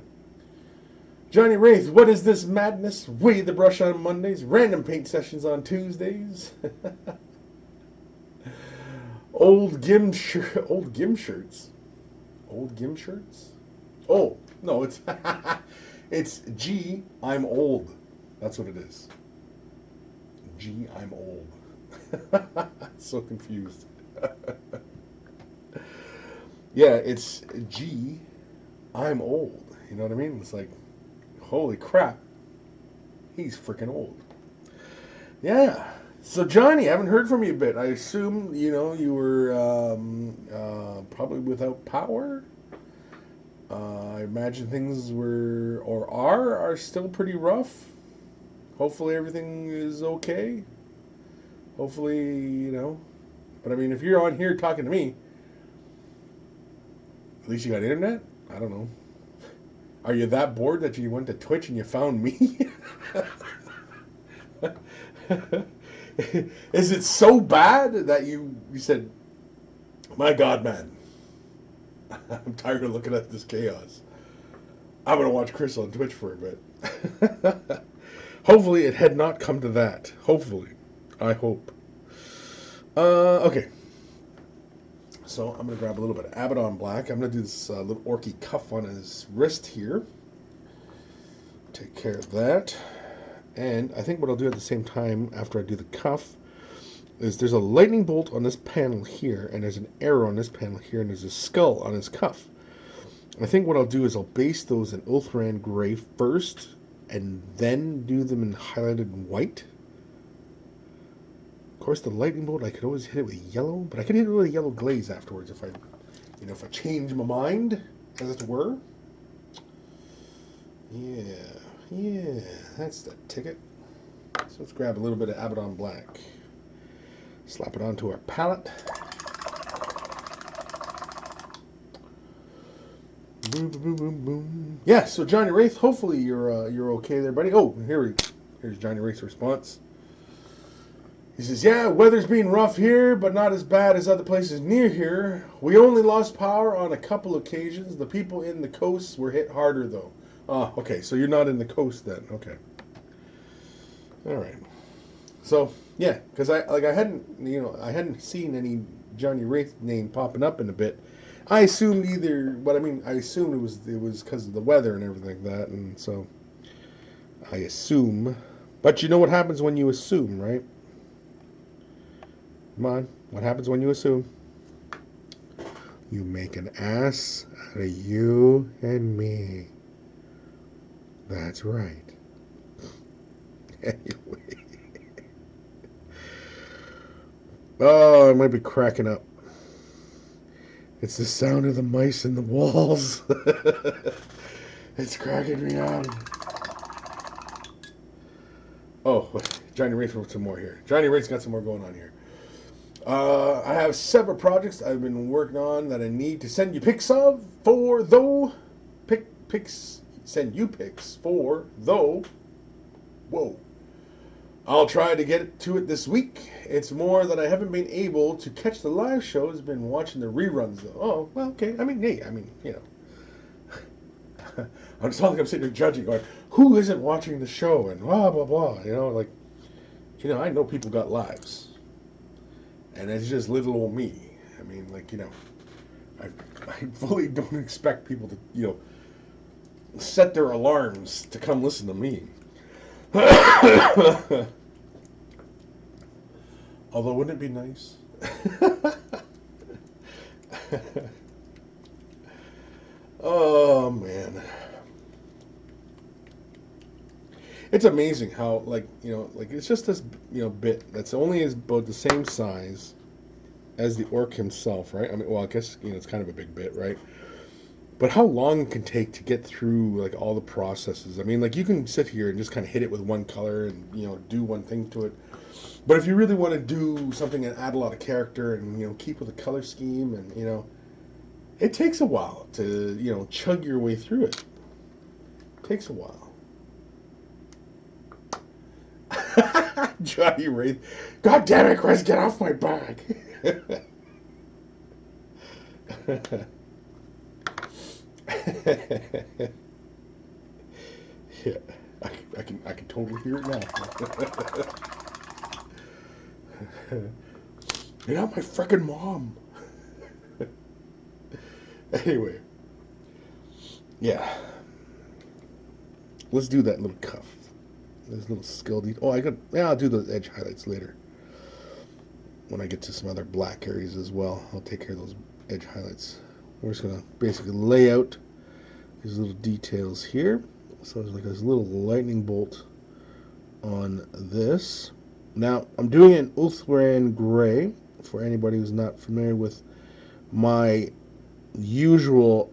Johnny Wraith, what is this madness? Weigh the brush on Mondays, random paint sessions on Tuesdays. Old gim shirts. Old gim shirts? Oh, no, it's it's G, I'm old. That's what it is. G, I'm old. So confused. Yeah, it's G, I'm old. You know what I mean? It's like, holy crap, he's freaking old. Yeah. So Johnny, I haven't heard from you a bit. I assume, you know, you were probably without power. I imagine things were or are still pretty rough. Hopefully everything is okay. Hopefully, you know. But I mean, if you're on here talking to me, at least you got internet? I don't know. Are you that bored that you went to Twitch and you found me? Is it so bad that you said, my God, man, I'm tired of looking at this chaos. I'm going to watch Chris on Twitch for a bit. Hopefully it had not come to that. Hopefully. I hope. Okay. So I'm going to grab a little bit of Abaddon black. I'm going to do this little orky cuff on his wrist here. Take care of that. And I think what I'll do at the same time after I do the cuff is there's a lightning bolt on this panel here, and there's an arrow on this panel here, and there's a skull on his cuff. I think what I'll do is I'll base those in Ulthran gray first, and then do them in highlighted white. Of course, the lightning bolt I could always hit it with yellow, but I can hit it with a yellow glaze afterwards if I, if I change my mind, as it were. Yeah, that's the ticket. So let's grab a little bit of Abaddon black, slap it onto our palette. Boom, boom, boom, boom. Yeah, so Johnny Wraith, hopefully you're okay there, buddy. Oh, here's Johnny Wraith's response. He says, yeah, weather's been rough here, but not as bad as other places near here. We only lost power on a couple occasions. The people in the coasts were hit harder, though. Ah, okay, so you're not in the coast then. Okay. All right. So, yeah, because I hadn't seen any Johnny Wraith name popping up in a bit. I assumed I assumed it was because of the weather and everything like that, and so I assume. But you know what happens when you assume, right? Come on, what happens when you assume? You make an ass out of you and me. That's right. Anyway. Oh, I might be cracking up. It's the sound of the mice in the walls. It's cracking me up. Oh, Johnny Wraith wrote some more here. Johnny Wraith's got some more going on here. I have several projects I've been working on that I need to send you pics of for though. Send you pics for though. Whoa. I'll try to get to it this week. It's more that I haven't been able to catch the live shows. Been watching the reruns though. Oh, well, okay. I mean, it's not like I'm sitting here judging, going, who isn't watching the show and blah blah blah. I know people got lives, and it's just little old me. I mean, I fully don't expect people to, set their alarms to come listen to me. Although, wouldn't it be nice? Oh, man. It's amazing how, it's just this, bit that's only about the same size as the orc himself, right? I mean, well, I guess, it's kind of a big bit, right? But how long it can take to get through, all the processes. I mean, you can sit here and just kind of hit it with one color and, do one thing to it. But if you really want to do something and add a lot of character and, keep with the color scheme and, it takes a while to, chug your way through it. It takes a while. Johnny Wraith. God damn it, Chris, get off my back. Yeah, I can totally hear it now. You're not my frickin' mom. Anyway, yeah, let's do that little cuff. This little skill detail. I'll do those edge highlights later. When I get to some other black areas as well, I'll take care of those edge highlights. We're just gonna basically lay out these little details here. So there's this little lightning bolt on this. Now I'm doing it in Ulthran gray for anybody who's not familiar with my usual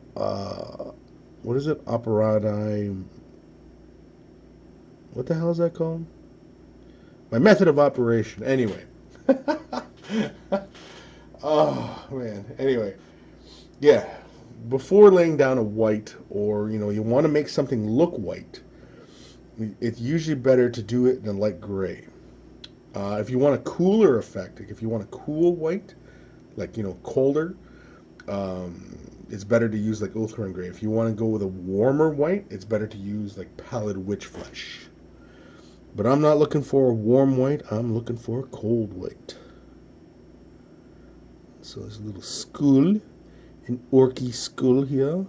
what is it? Operandi. What the hell is that called? My method of operation. Anyway. Oh man. Anyway. Yeah. Before laying down a white, or you want to make something look white, it's usually better to do it in a light gray. If you want a cooler effect, if you want a cool white, colder, it's better to use Ulthran gray. If you want to go with a warmer white, it's better to use pallid witch flesh. But I'm not looking for a warm white. I'm looking for a cold white. So there's a little skull, an orky skull here.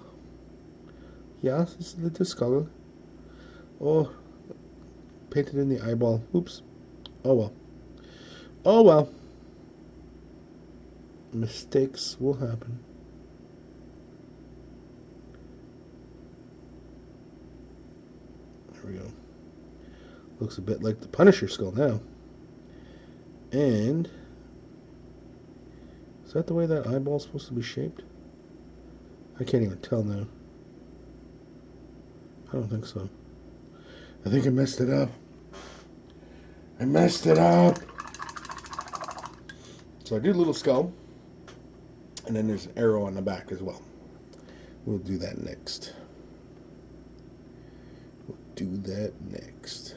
Yeah, this is a little skull. Oh, painted in the eyeball. Oops. Oh well. Oh well. Mistakes will happen. There we go. Looks a bit like the Punisher skull now. And is that the way that eyeball's supposed to be shaped? I can't even tell now. I don't think so. I think I messed it up. I messed it up. So I do a little skull. And then there's an arrow on the back as well. We'll do that next. We'll do that next.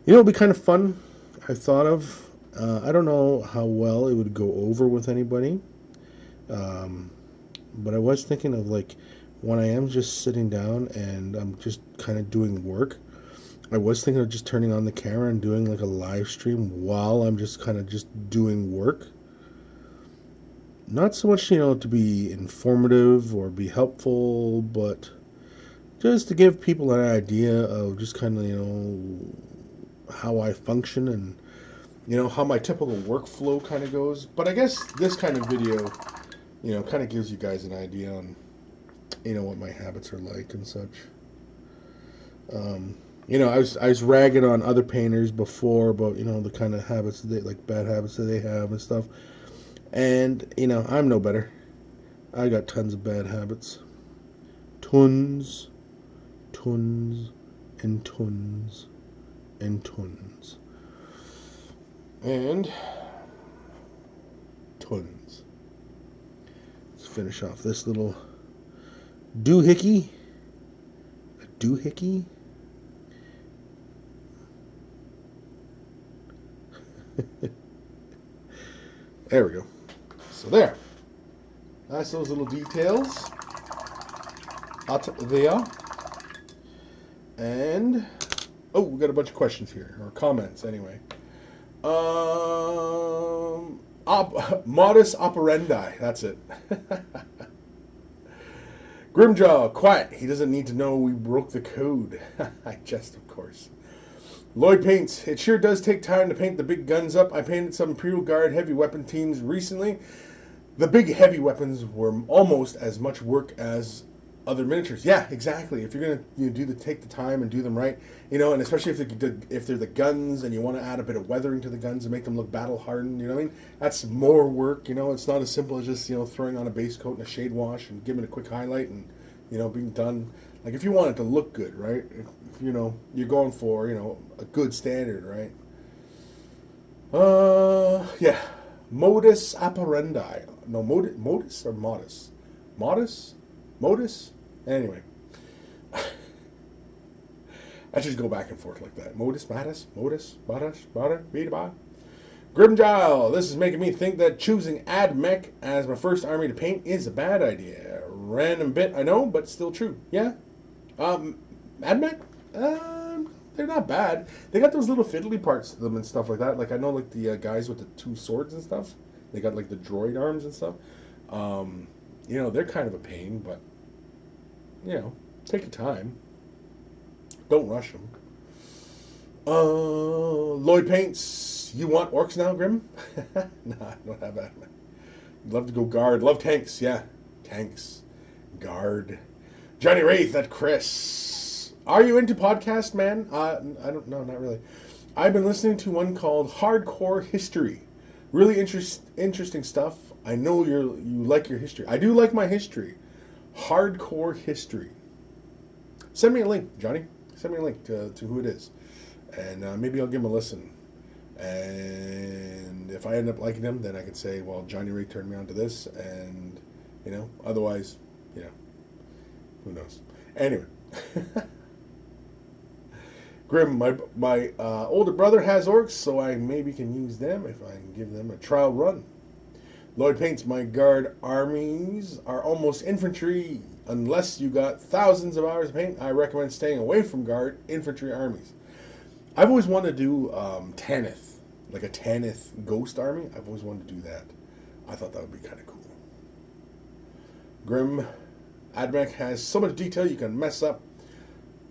You know, it'd be kind of fun, I thought of. I don't know how well it would go over with anybody. But I was thinking of, like, when I am just sitting down and I'm just kind of doing work, I was thinking of just turning on the camera and doing like a live stream while I'm just kind of just doing work. Not so much, you know, to be informative or be helpful, but just to give people an idea of just kind of, you know, how I function and, you know, how my typical workflow kind of goes. But I guess this kind of video, you know, kind of gives you guys an idea on, you know, what my habits are like and such. You know, I was ragging on other painters before about, you know, the kind of habits that they, like bad habits that they have and stuff. And, you know, I'm no better. I got tons of bad habits. Tons, tons, and tons, and tons. And tons. Let's finish off this little doohickey. A doohickey? There we go. So there. That's those little details. Out there. And oh, we got a bunch of questions here, or comments anyway. Modus operandi. That's it. Grimjaw, quiet. He doesn't need to know we broke the code. I jest, of course. Lloyd paints. It sure does take time to paint the big guns up. I painted some Imperial Guard heavy weapon teams recently. The big heavy weapons were almost as much work as other miniatures. Yeah, exactly. If you're gonna take the time and do them right, you know, and especially if they're the guns and you want to add a bit of weathering to the guns and make them look battle hardened, you know what I mean? That's more work. You know, it's not as simple as just, you know, throwing on a base coat and a shade wash and giving it a quick highlight and, you know, being done. Like, if you want it to look good, right? If, you know, you're going for, you know, a good standard, right? Yeah. Modus operandi. No, modus or modus? Modus? Modus? Anyway. I should go back and forth like that. Modus, Bada. Grimjile, this is making me think that choosing AdMech as my first army to paint is a bad idea. Random bit, I know, but still true. Yeah. AdMech? They're not bad. They got those little fiddly parts to them and stuff like that. Like, I know, like, the guys with the two swords and stuff. They got, like, the droid arms and stuff. You know, they're kind of a pain, but, you know, take your time. Don't rush them. Lloyd paints. You want orcs now, Grim? Nah, I don't have that. Love to go guard. Love tanks. Yeah, tanks. Guard. Johnny Wraith at Chris. Are you into podcast, man? I don't know, not really. I've been listening to one called Hardcore History. Really interesting stuff. I know you like your history. I do like my history. Hardcore History. Send me a link, Johnny. Send me a link to who it is. And maybe I'll give them a listen. And if I end up liking them, then I can say, well, Johnny Ray turned me on to this. And, you know, otherwise, you know, who knows. Anyway. Grim, my older brother has orcs, so I maybe can use them if I can give them a trial run. Lloyd paints. My guard armies are almost infantry. Unless you got thousands of hours of paint, I recommend staying away from guard infantry armies. I've always wanted to do Tanith. like a Tanith ghost army. I've always wanted to do that. I thought that would be kind of cool. Grim Admech has so much detail you can mess up.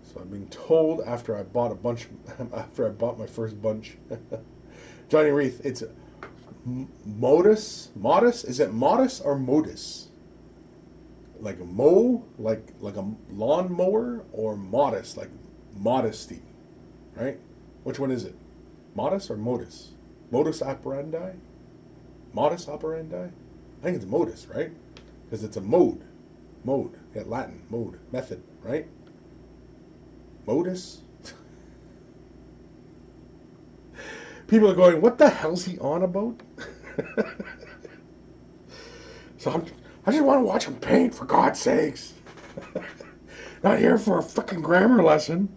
So I'm being told after I bought a bunch, after I bought my first bunch. Johnny Reith, it's modus? Is it modus or modus? Like a like a lawn mower, or modest, like modesty, right? Which one is it? Modus or modus? Modus operandi? Modus operandi? I think it's modus, right? Because it's a mode. Mode. Yeah, Latin. Mode. Method, right? Modus? People are going, what the hell's he on about? So I just want to watch him paint, for God's sakes. Not here for a fucking grammar lesson.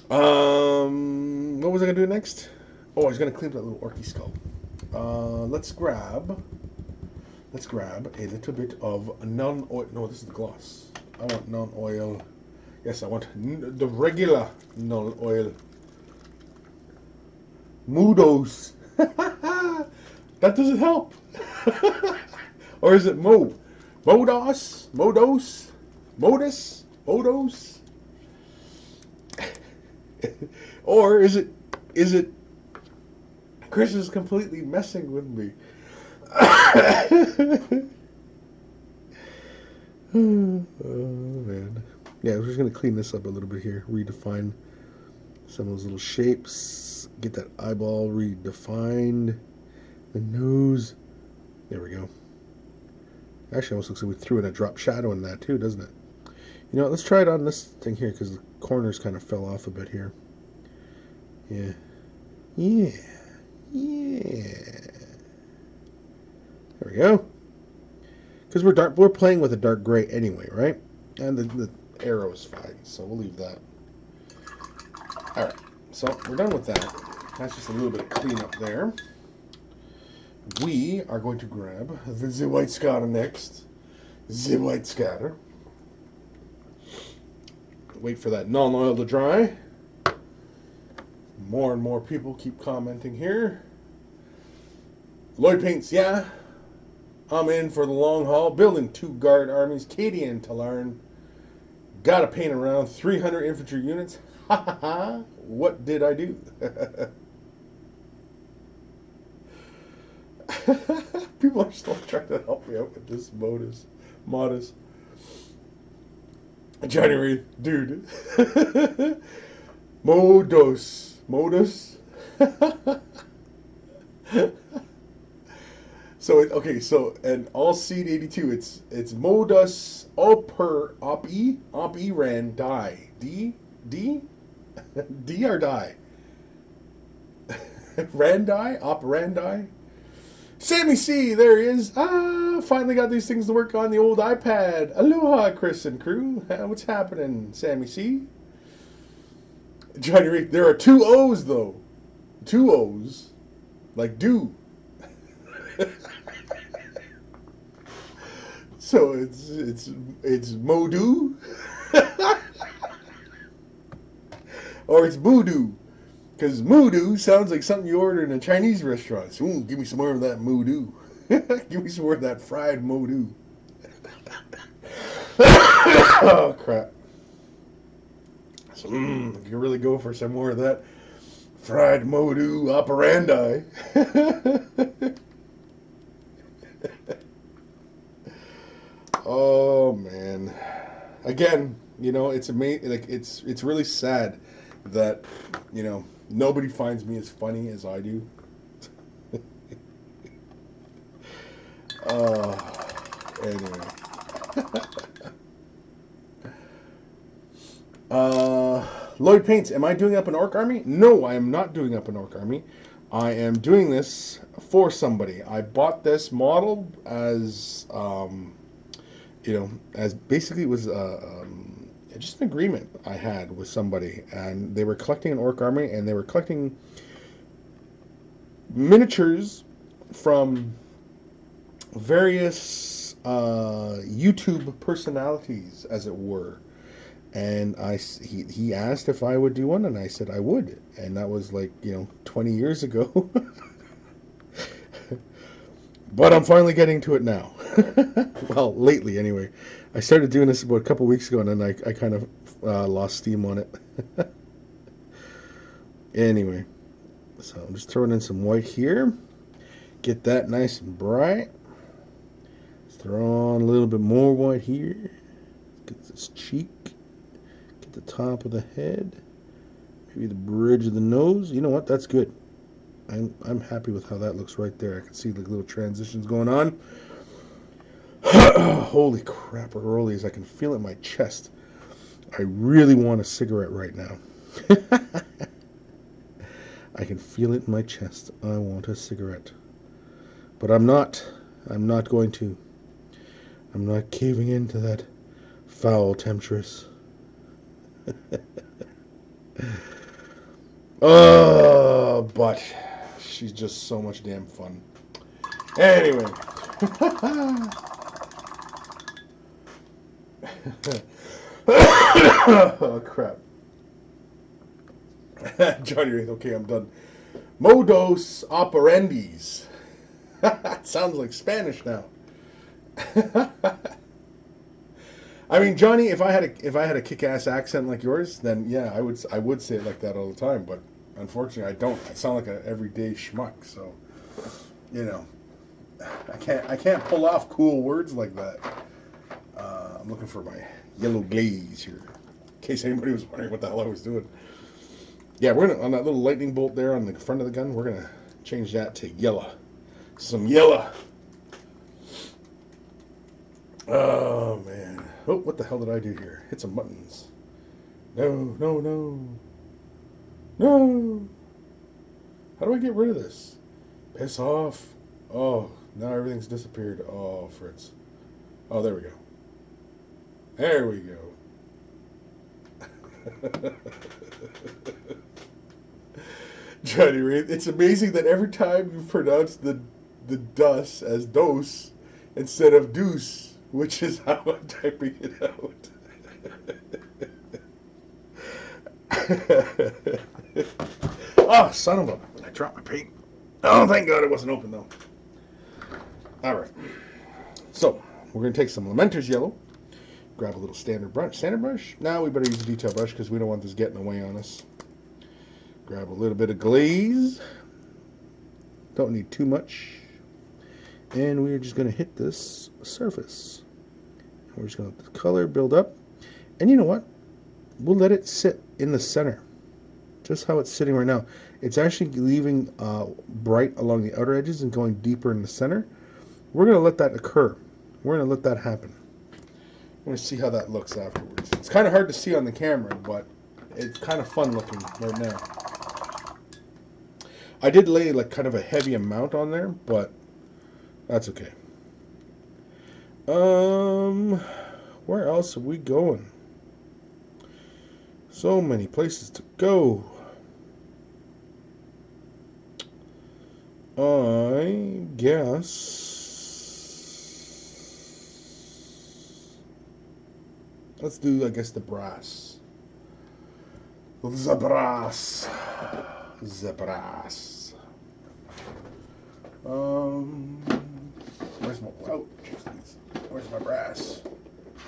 What was I going to do next? Oh, I was going to clean up that little orky skull. Let's grab a little bit of non-oil. No, this is the gloss. I want non-oil. Yes, I want the regular non-oil. Moodos. That doesn't help. Or is it Modos? Modos? Modus? Modos? Or is it Chris is completely messing with me. Oh man. Yeah, we're just gonna clean this up a little bit here. Redefine some of those little shapes. Get that eyeball redefined. The nose. There we go. Actually, almost looks like we threw in a drop shadow in that too, doesn't it? You know, let's try it on this thing here, because the corners kind of fell off a bit here. Yeah. Yeah. Yeah. There we go. Because we're playing with a dark gray anyway, right? And the arrow is fine, so we'll leave that. Alright, so we're done with that. That's just a little bit of cleanup there. We are going to grab the white scatter next. The white scatter. Wait for that non-oil to dry. More and more people keep commenting here. Lloyd paints, yeah. I'm in for the long haul. Building 2 guard armies. Katie and Talarn. Gotta paint around 300 infantry units. Ha ha ha. What did I do? People are still trying to help me out with this modus. January, dude. Modus. So and all seed 82. It's modus operandi. D or die. Randi operandi. Sammy C, there he is. Finally got these things to work on the old iPad. Aloha, Chris and crew. What's happening, Sammy C? Johnny Reed, there are 2 O's though. 2 O's. Like do. So it's Modu. Or it's Voodoo. Because Moodoo sounds like something you order in a Chinese restaurant. Ooh, give me some more of that Moodoo. Give me some more of that fried Moodoo. Oh, crap. So, you can really go for some more of that fried Moodoo operandi. Oh, man. Again, you know, it's amazing. Like, it's really sad that, you know, nobody finds me as funny as I do. Anyway. Lloyd paints, am I doing up an orc army? No, I am not doing up an orc army. I am doing this for somebody. I bought this model as, you know, as basically it was just an agreement I had with somebody, and they were collecting an orc army, and they were collecting miniatures from various YouTube personalities, as it were. And he asked if I would do one, and I said I would. And that was like, 20 years ago. But I'm finally getting to it now. Well, lately anyway. I started doing this about a couple weeks ago, and then I kind of lost steam on it. Anyway, so I'm just throwing in some white here. Get that nice and bright. Let's throw on a little bit more white here. Get this cheek. Get the top of the head. Maybe the bridge of the nose. You know what? That's good. I'm happy with how that looks right there. I can see the little transitions going on. Holy crap, rollies. I can feel it in my chest. I really want a cigarette right now. I can feel it in my chest. I want a cigarette. But I'm not going to. I'm not caving into that foul temptress. Oh, but she's just so much damn fun. Anyway. Oh, crap. Johnny Wraith, okay, I'm done. Modus operandis. That sounds like Spanish now. I mean, Johnny, if I had a kick-ass accent like yours, then yeah, I would say it like that all the time. But unfortunately, I don't. I sound like an everyday schmuck. So, I can't pull off cool words like that. I'm looking for my yellow glaze here, in case anybody was wondering what the hell I was doing. Yeah, we're gonna, on that little lightning bolt there on the front of the gun, we're gonna change that to yellow. Some yellow. Oh man. Oh, what the hell did I do here? Hit some buttons. No, no, no. No. How do I get rid of this? Piss off. Oh, now everything's disappeared. Oh, Fritz. Oh, there we go. There we go. Johnny Wraith, it's amazing that every time you pronounce the dus as dos instead of deuce, which is how I'm typing it out. Oh, son of a... I dropped my paint. Oh, thank God it wasn't open, though. Alright. So, we're going to take some Lamenter's yellow. Grab a little standard brush. Standard brush? Now we better use a detail brush because we don't want this getting away on us. Grab a little bit of glaze. Don't need too much. And we're just going to hit this surface. We're just going to let the color build up. And you know what? We'll let it sit in the center. Just how it's sitting right now. It's actually leaving bright along the outer edges and going deeper in the center. We're going to let that occur. We're going to let that happen. I'm going to see how that looks afterwards. It's kind of hard to see on the camera, but it's kind of fun looking right now. I did lay like kind of a heavy amount on there, but that's okay. Where else are we going? So many places to go. I guess let's do, I guess, the brass. The brass. The brass. Where's my... Oh, jeez. Where's my brass?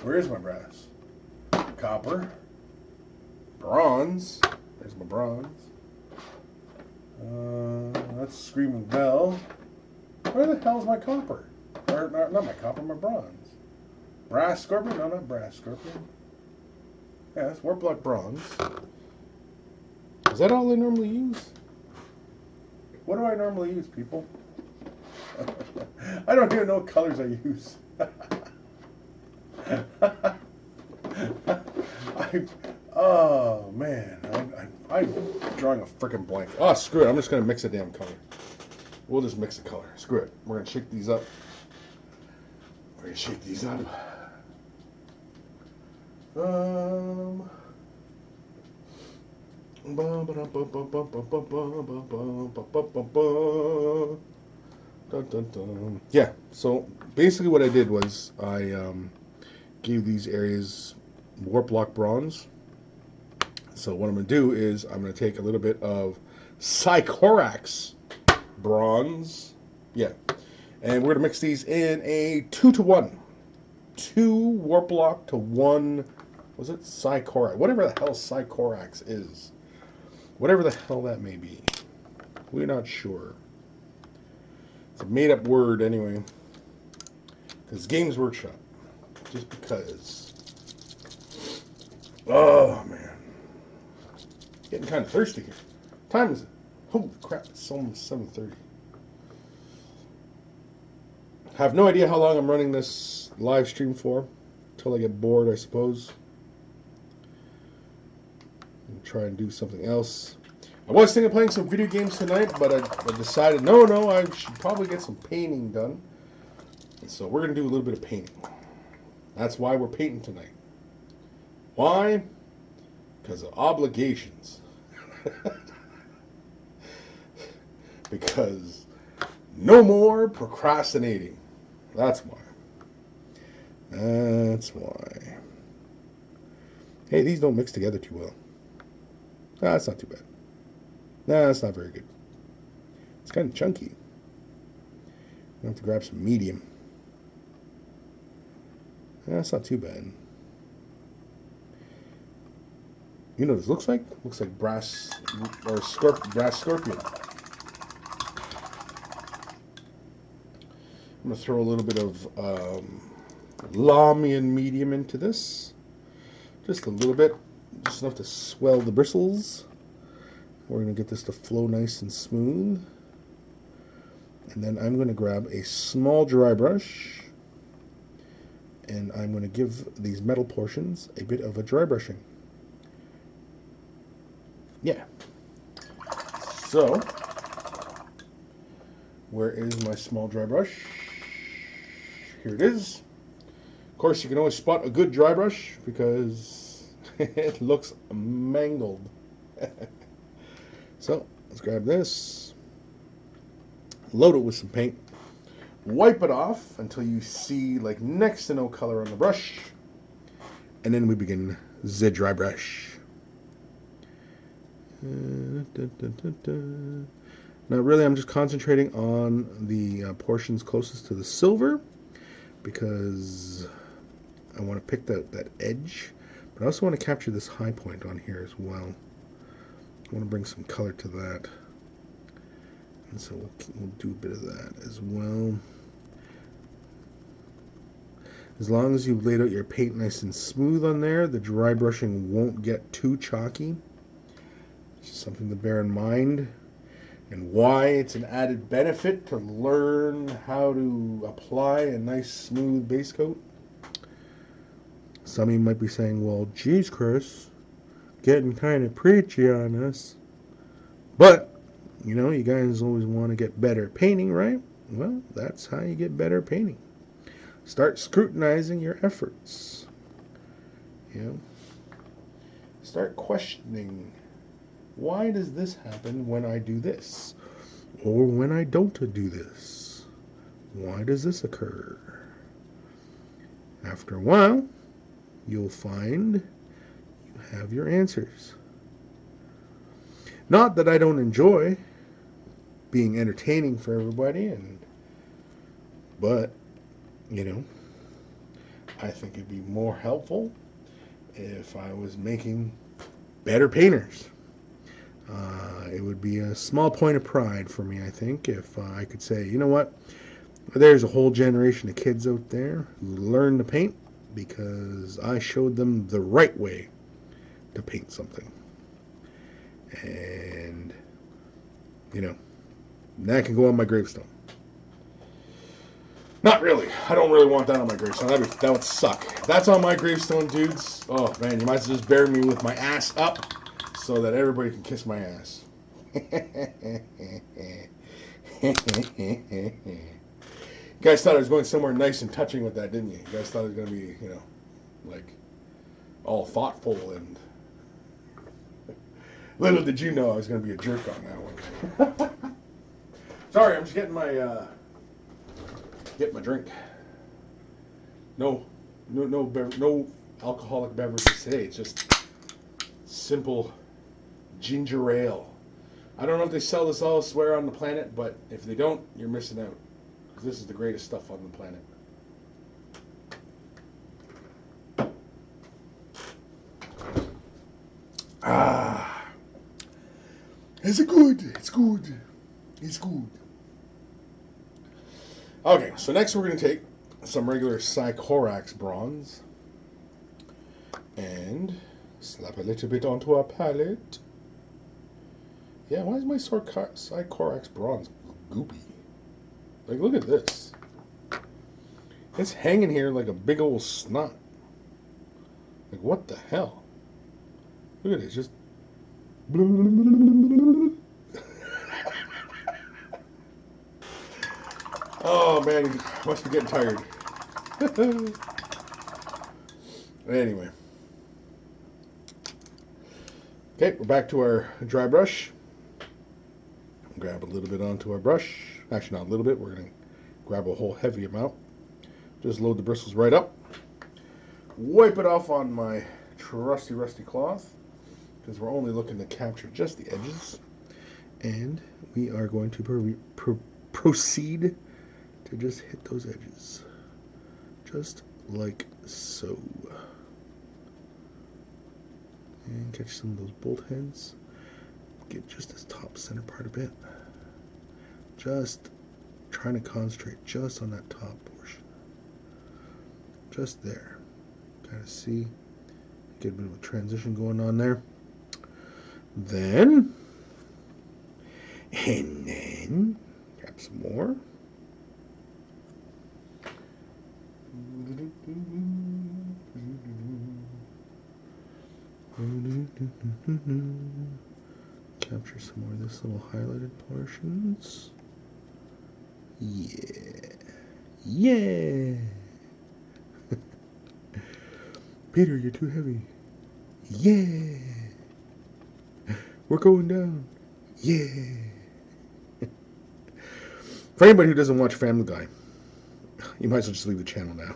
Where is my brass? Copper. Bronze. There's my bronze. That's Screaming Bell. Where the hell's my copper? Or, not my copper, my bronze. Brass Scorpion? No, not Brass Scorpion. Yeah, that's Warplock Bronze. Is that all I normally use? What do I normally use, people? I don't even know what colors I use. Oh, man. I'm drawing a freaking blank. Oh, screw it. I'm just going to mix a damn color. We'll just mix a color. Screw it. We're going to shake these up. We're going to shake these up. Yeah, so basically what I did was I gave these areas warp lock bronze. So what I'm going to do is I'm going to take a little bit of Sycorax bronze. Yeah. And we're going to mix these in a 2-to-1. 2 warp lock to 1, was it Sycorax? Whatever the hell Sycorax is. Whatever the hell that may be. We're not sure. It's a made-up word anyway. Because Games Workshop. Just because. Oh, man. Getting kind of thirsty here. What time is it? Holy crap, it's almost 7:30. Have no idea how long I'm running this live stream for. Until I get bored, I suppose. And try and do something else. I was thinking of playing some video games tonight, but I decided, no, I should probably get some painting done. And so we're going to do a little bit of painting. That's why we're painting tonight. Why? Because of obligations. Because no more procrastinating. That's why. That's why. Hey, these don't mix together too well. Ah, that's not too bad. Nah, that's not very good. It's kind of chunky. I have to grab some medium. That's not too bad. You know what this looks like? Looks like brass or brass scorpion. I'm going to throw a little bit of Lamian medium into this. Just a little bit. Just enough to swell the bristles. We're going to get this to flow nice and smooth. And then I'm going to grab a small dry brush. And I'm going to give these metal portions a bit of a dry brushing. Yeah. So, where is my small dry brush? Here it is. Of course, you can always spot a good dry brush because it looks mangled. So, let's grab this. Load it with some paint. Wipe it off until you see like next to no color on the brush. And then we begin the dry brush. Now really I'm just concentrating on the portions closest to the silver because I want to pick that edge, but I also want to capture this high point on here as well. I want to bring some color to that, and so we'll do a bit of that as well. As long as you've laid out your paint nice and smooth on there, the dry brushing won't get too chalky. Something to bear in mind, and why it's an added benefit to learn how to apply a nice smooth base coat. Some of you might be saying, well, geez, Chris, getting kind of preachy on us. But, you know, you guys always want to get better at painting, right? Well, that's how you get better at painting. Start scrutinizing your efforts. You know, start questioning, why does this happen when I do this? Or when I don't do this? Why does this occur? After a while, you'll find you have your answers. Not that I don't enjoy being entertaining for everybody, but, you know, I think it'd be more helpful if I was making better painters. It would be a small point of pride for me, I think, if I could say, you know what, there's a whole generation of kids out there who learn to paint because I showed them the right way to paint something. And, you know, that can go on my gravestone. Not really. I don't really want that on my gravestone. That would suck. If that's on my gravestone, dudes, oh man, you might as well just bury me with my ass up so that everybody can kiss my ass. You guys thought I was going somewhere nice and touching with that, didn't you? You guys thought it was going to be, you know, like, all thoughtful, and little did you know I was going to be a jerk on that one. Sorry, I'm just getting my drink. No alcoholic beverages today. It's just simple ginger ale. I don't know if they sell this elsewhere on the planet, but if they don't, you're missing out. Because this is the greatest stuff on the planet. Ah. Is it good? It's good. It's good. Okay, so next we're going to take some regular Sycorax bronze and slap a little bit onto our palette. Yeah, why is my Sycorax bronze goopy? Like, look at this. It's hanging here like a big old snot. Like, what the hell? Look at it, just... Oh, man, you must be getting tired. Anyway. Okay, we're back to our dry brush. Grab a little bit onto our brush. Actually, not a little bit. We're going to grab a whole heavy amount. Just load the bristles right up. Wipe it off on my trusty, rusty cloth, because we're only looking to capture just the edges. And we are going to proceed to just hit those edges. Just like so. And catch some of those bolt heads. Get just this top center part a bit. Just trying to concentrate just on that top portion. Just there. Kind of see. Get a bit of a transition going on there. Then, grab some more. Capture some more of this little highlighted portions. Yeah. Yeah. Peter, you're too heavy. Yeah. We're going down. Yeah. For anybody who doesn't watch Family Guy, you might as well just leave the channel now.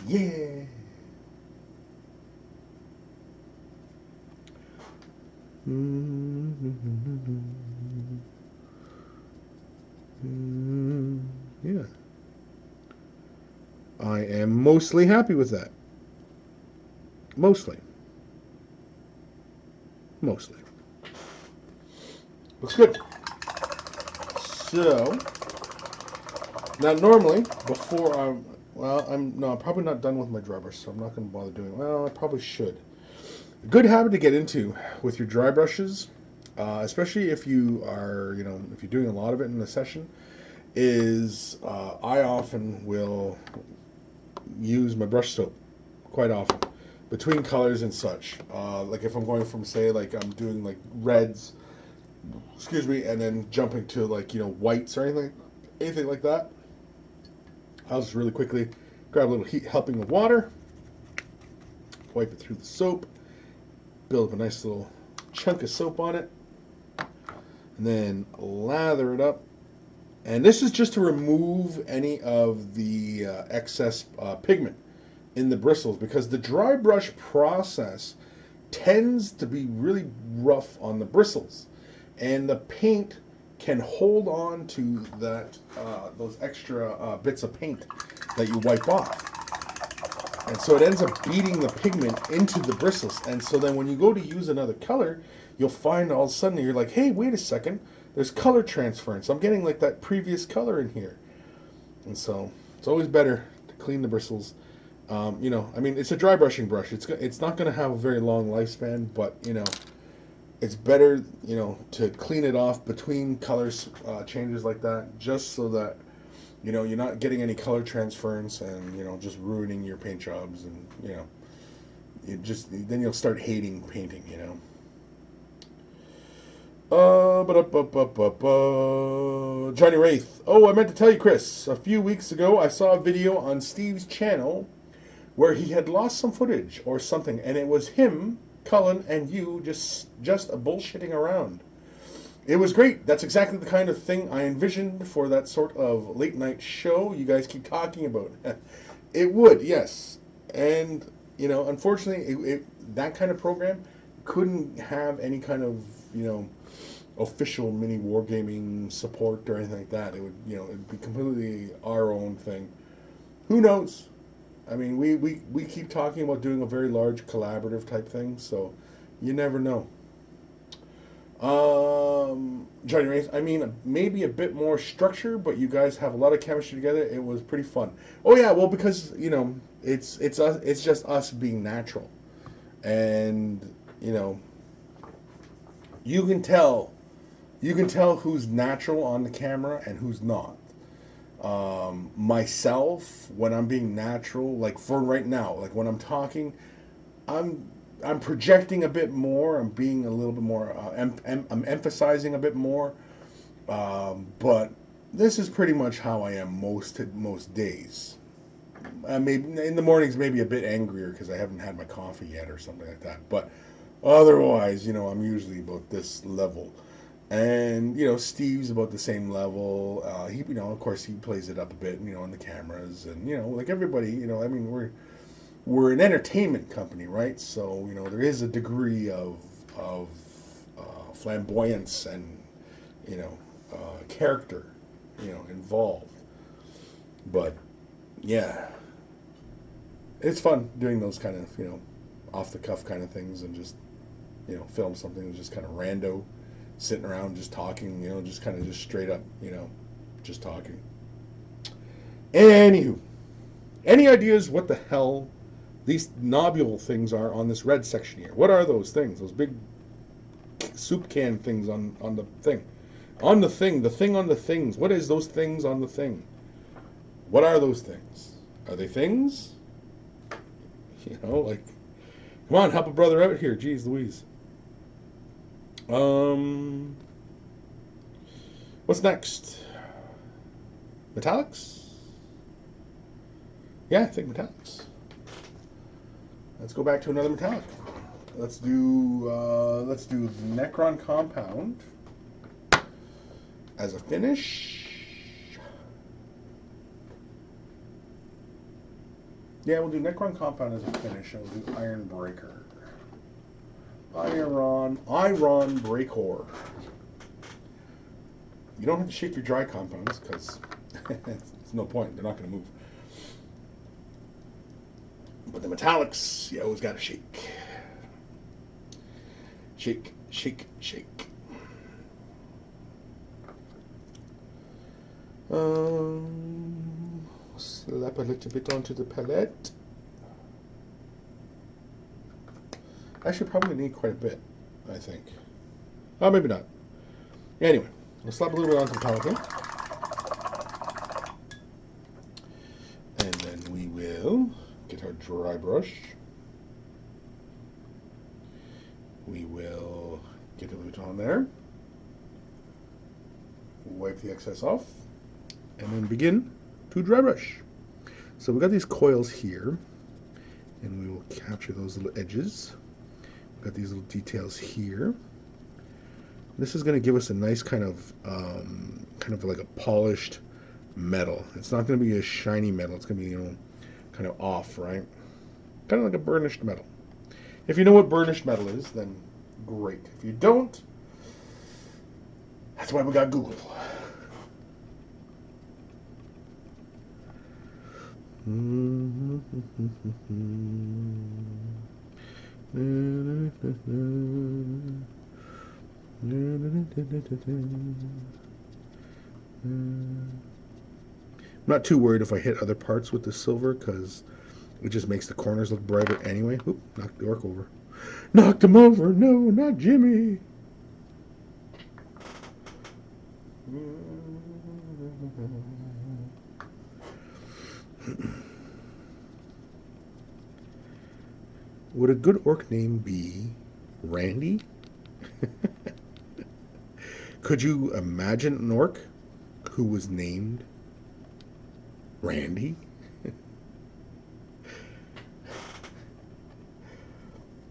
Yeah. Yeah. I am mostly happy with that. Mostly. Looks good. So, now normally, before I'm probably not done with my dry brush, so I'm not going to bother doing it. Well, I probably should. A good habit to get into with your dry brushes, especially if you are, if you're doing a lot of it in a session, is I often will use my brush soap quite often between colors and such. Like if I'm going from, say, like I'm doing like reds, and then jumping to like, whites or anything like that. I'll just really quickly grab a little heat helping of water, wipe it through the soap, build up a nice little chunk of soap on it, and then lather it up. And this is just to remove any of the excess pigment in the bristles, because the dry brush process tends to be really rough on the bristles, and the paint can hold on to that those extra bits of paint that you wipe off. And so it ends up beating the pigment into the bristles. And so then when you go to use another color, you'll find all of a sudden you're like, hey, wait a second, there's color transference. I'm getting like that previous color in here. And so it's always better to clean the bristles. I mean, it's a dry brushing brush. It's not going to have a very long lifespan, but, it's better, to clean it off between colors changes like that, just so that, you're not getting any color transference and, just ruining your paint jobs, and, then you'll start hating painting, Johnny Wraith. Oh, I meant to tell you, Chris, a few weeks ago I saw a video on Steve's channel where he had lost some footage or something, and it was him, Cullen, and you just bullshitting around. It was great. That's exactly the kind of thing I envisioned for that sort of late night show you guys keep talking about. It would, yes. And, unfortunately, that kind of program couldn't have any kind of, official mini wargaming support or anything like that. It would, it'd be completely our own thing. Who knows? I mean, we keep talking about doing a very large collaborative type thing, so you never know. Johnny Reigns, I mean, maybe a bit more structure, but you guys have a lot of chemistry together. It was pretty fun. Oh yeah, well because it's us, it's just us being natural, and you can tell who's natural on the camera and who's not. Myself, when I'm being natural, like for right now, like when I'm talking, I'm projecting a bit more. I'm being a little bit more. I'm emphasizing a bit more. But this is pretty much how I am most days. Maybe in the mornings, maybe a bit angrier because I haven't had my coffee yet or something like that. But otherwise, I'm usually about this level. And Steve's about the same level. He, of course, he plays it up a bit, on the cameras, and like everybody, I mean, we're an entertainment company, right? So there is a degree of flamboyance and character, involved. But yeah, it's fun doing those kind of off the cuff kind of things, and just film something that's just kind of rando, sitting around just talking, just kind of just straight up, just talking. Anywho, any ideas what the hell these nobule things are on this red section here? What are those things? Those big soup can things on the thing. On the thing on the things. What is those things on the thing? What are those things? Are they things? Like, come on, help a brother out here. Jeez Louise. What's next? Metallics? Yeah, I think metallics. Let's go back to another metallic. Let's do Necron Compound as a finish. Yeah, we'll do Necron Compound as a finish, and we'll do Iron Breaker. Iron Breaker. You don't have to shake your dry compounds because it's no point. They're not going to move. But the metallics, you always got to shake. Shake, shake, shake. Slap a little bit onto the palette. Actually, probably need quite a bit, I think. Oh, maybe not. Anyway, we'll slap a little bit onto the palette here. And then we will get our dry brush. We will get a little bit on there. Wipe the excess off. And then begin to dry brush. So we've got these coils here. And we will capture those little edges. We've got these little details here. This is going to give us a nice kind of like a polished metal. It's not going to be a shiny metal. It's going to be, kind of off, right? Kind of like a burnished metal. If you know what burnished metal is, then great. If you don't, that's why we got Google. I'm not too worried if I hit other parts with the silver because it just makes the corners look brighter anyway. Oop, knocked the orc over. Knocked him over! No, not Jimmy! Would a good orc name be Randy? Could you imagine an orc who was named Randy?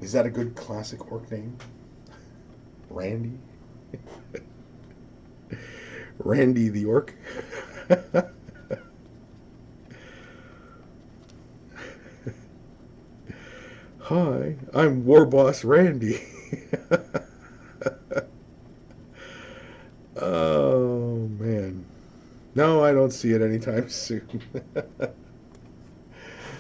Is that a good classic orc name? Randy? Randy the Ork. Hi, I'm War Boss Randy. Oh, man. No, I don't see it anytime soon.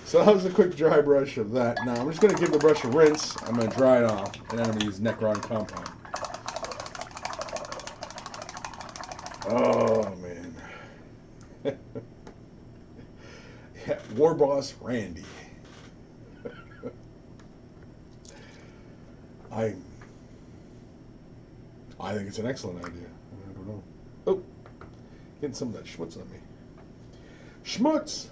So that was a quick dry brush of that. Now, I'm just going to give the brush a rinse. I'm going to dry it off, and then I'm going to use Necron Compound. Oh, man. Yeah, War Boss Randy. I think it's an excellent idea. I don't know. Oh, getting some of that schmutz on me. Schmutz!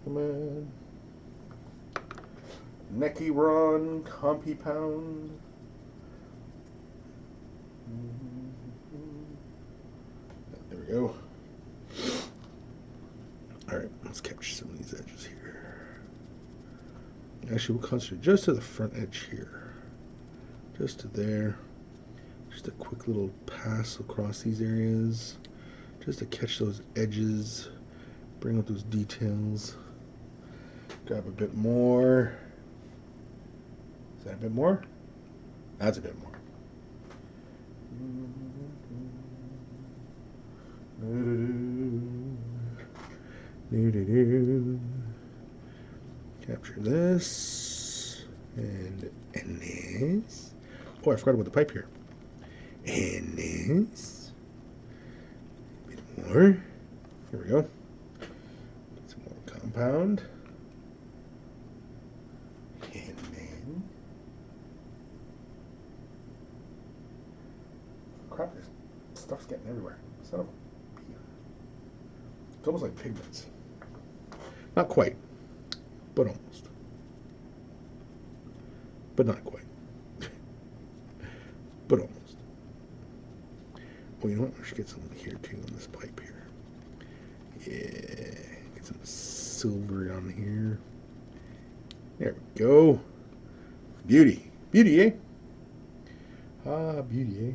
Come on. Necky Run, Compy Pound. There we go. Alright, let's capture some of these edges here. Actually, we'll concentrate just to the front edge here. Just to there. Just a quick little pass across these areas. Just to catch those edges. Bring out those details. Grab a bit more. Is that a bit more? That's a bit more. Capture this and this. Oh, I forgot about the pipe here. And this. A bit more. Here we go. Get some more compound. And then. Crap, this stuff's getting everywhere. Son of a. It's almost like pigments. Not quite, but almost. But not quite. But almost. Oh, you know what? I should get some here too on this pipe here. Yeah. Get some silver on here. There we go. Beauty. Beauty, eh? Ah, beauty, eh?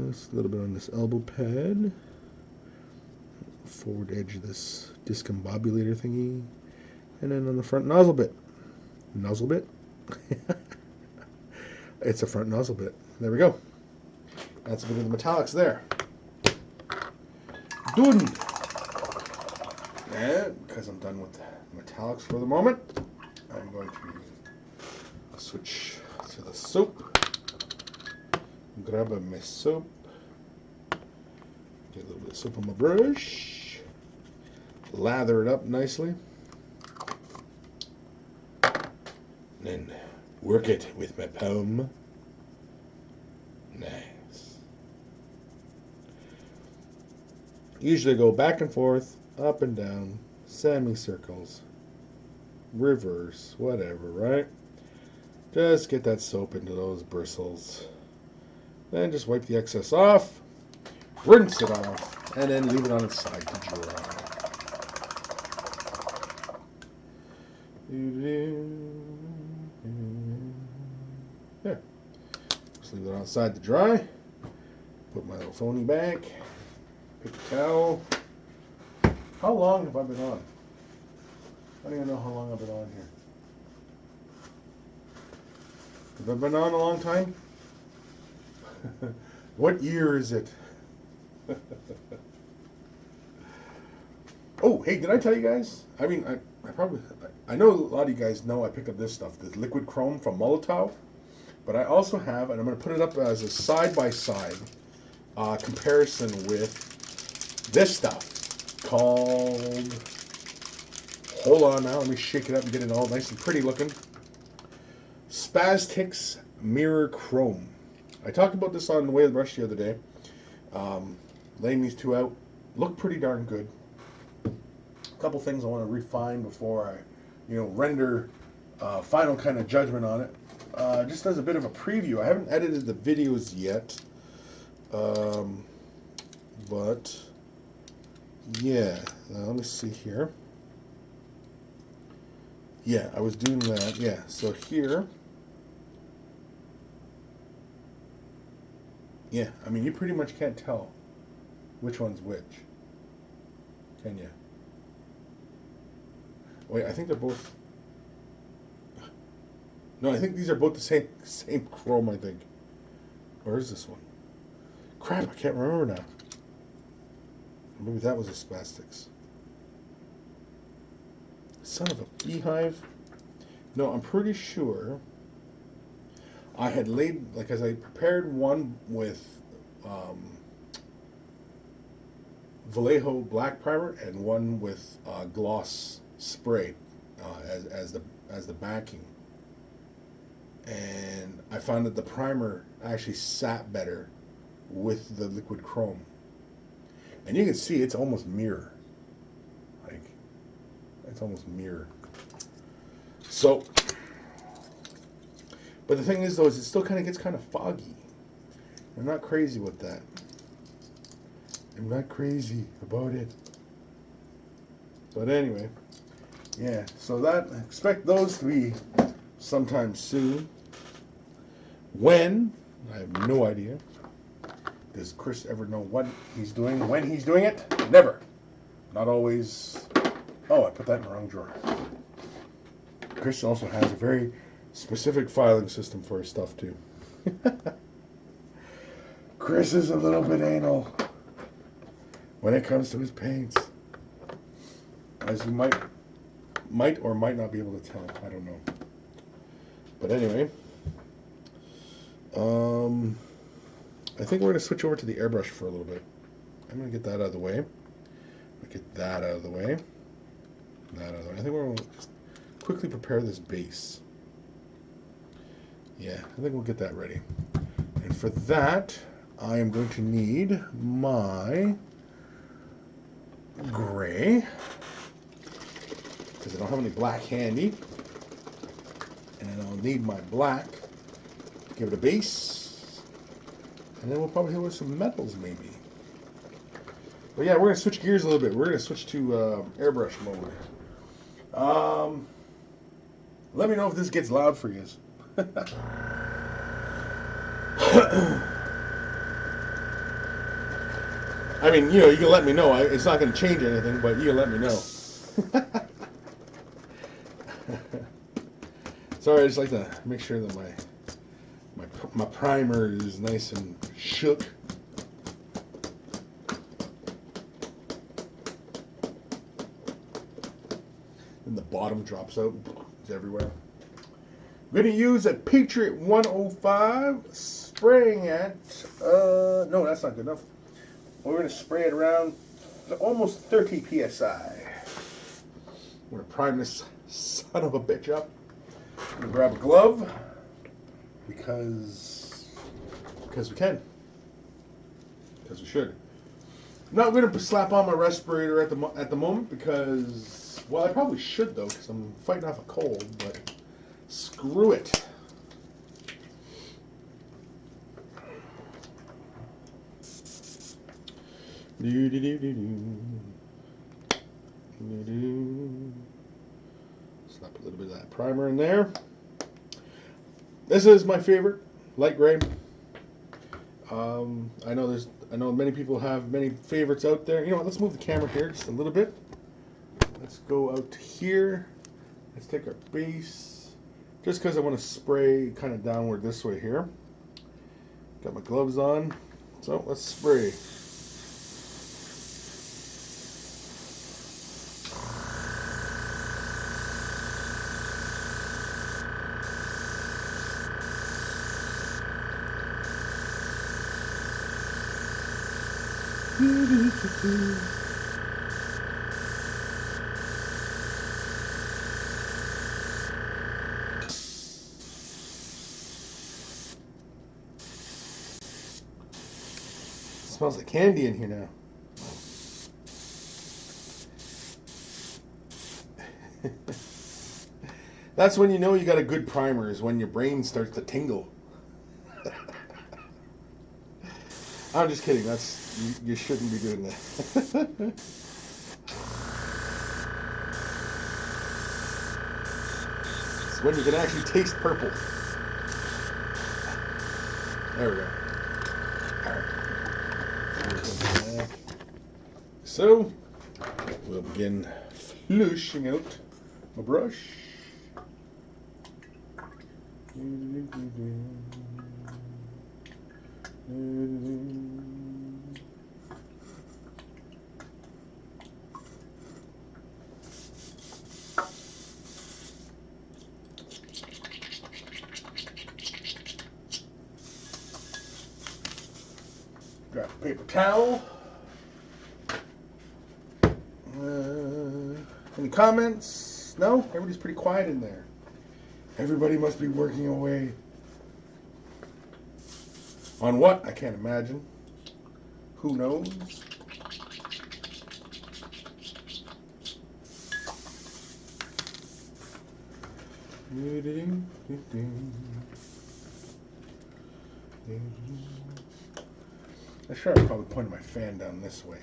Just a little bit on this elbow pad, forward edge of this discombobulator thingy, and then on the front nozzle bit. Nozzle bit? It's a front nozzle bit. There we go. That's a bit of the metallics there. Done. And because I'm done with the metallics for the moment, I'm going to switch to the soap. Grab my soap. Get a little bit of soap on my brush. Lather it up nicely. Then work it with my palm. Nice. Usually go back and forth, up and down, semicircles, reverse, whatever, right? Just get that soap into those bristles. Then just wipe the excess off, rinse it off, and then leave it on its side to dry. There. Just leave it outside to dry. Put my little phony back. Pick a towel. How long have I been on? I don't even know how long I've been on here. Have I been on a long time? What year is it? Oh, hey, did I tell you guys? I mean, I know a lot of you guys know I picked up this stuff, this liquid chrome from Molotov, but I also have, and I'm going to put it up as a side-by-side comparison with this stuff called, hold on now, let me shake it up and get it all nice and pretty looking, Spaztics Mirror Chrome. I talked about this on the way of the brush the other day. Laying these two out, look pretty darn good. A couple things I want to refine before I, render final kind of judgment on it. Just as a bit of a preview, I haven't edited the videos yet. But yeah, now let me see here. Yeah, I was doing that. Yeah, so here. Yeah, I mean, you pretty much can't tell which one's which, can you? Wait, I think they're both. No, I think these are both the same chrome. I think. Or is this one? Crap, I can't remember now. Maybe that was a spastics. Son of a beehive. No, I'm pretty sure I had laid, like, as I prepared one with Vallejo black primer and one with gloss spray as the backing, and I found that the primer actually sat better with the liquid chrome, and you can see it's almost mirror, like it's almost mirror. So, but the thing is though, is it still kind of gets kind of foggy. I'm not crazy with that. I'm not crazy about it. But anyway, yeah, so that, expect those to be sometime soon. When? I have no idea. Does Chris ever know what he's doing, when he's doing it? Never. Not always. Oh, I put that in the wrong drawer. Chris also has a very specific filing system for his stuff too. Chris is a little bit anal when it comes to his paints, as you might or might not be able to tell. I don't know. But anyway, I think we're going to switch over to the airbrush for a little bit. I'm going to get that out of the way. Get that out of the way. That out of the way. I think we're going to quickly prepare this base. Yeah, I think we'll get that ready. And for that, I am going to need my gray, because I don't have any black handy, and I'll need my black to give it a base, and then we'll probably hit with some metals maybe. But yeah, we're going to switch gears a little bit. We're going to switch to airbrush mode. Let me know if this gets loud for you. I mean, you know, you can let me know. It's not going to change anything, but you can let me know. Sorry, I just like to make sure that my primer is nice and shook. And the bottom drops out. It's everywhere. I'm going to use a Patriot 105, spraying at, no, that's not good enough. We're going to spray it around almost 30 psi. We're going to prime this son of a bitch up. I'm going to grab a glove because we can. Because we should. I'm not going to slap on my respirator at the moment because, well, I probably should though, because I'm fighting off a cold, but screw it. Slap a little bit of that primer in there. This is my favorite, light gray. I know many people have many favorites out there. You know what? Let's move the camera here just a little bit. Let's go out to here. Let's take our base. Just because I want to spray kind of downward this way here. Got my gloves on. So let's spray. Smells like candy in here now. That's when you know you got a good primer, is when your brain starts to tingle. I'm just kidding. You shouldn't be doing that. It's when you can actually taste purple. There we go. Alright. So, we'll begin flushing out my brush. Grab a paper towel. Any comments? No? Everybody's pretty quiet in there. Everybody must be working away. On what? I can't imagine. Who knows? I should have probably pointed my fan down this way.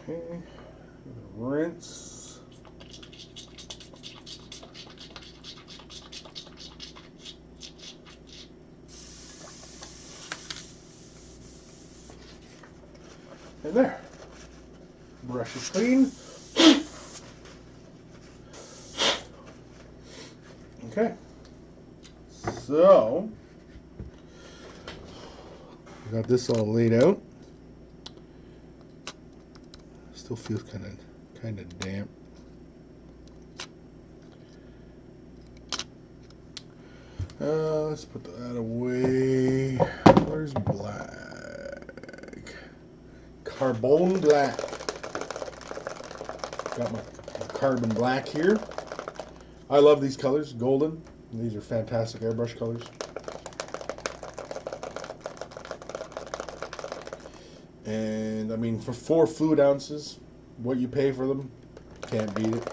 Okay, rinse. And there. Brush is clean. Okay. So, we got this all laid out. Still feels kind of damp. Let's put that away. Where's black? Carbon black. Got my carbon black here. I love these colors, golden. These are fantastic airbrush colors. And I mean, for 4 fluid ounces, what you pay for them, can't beat it.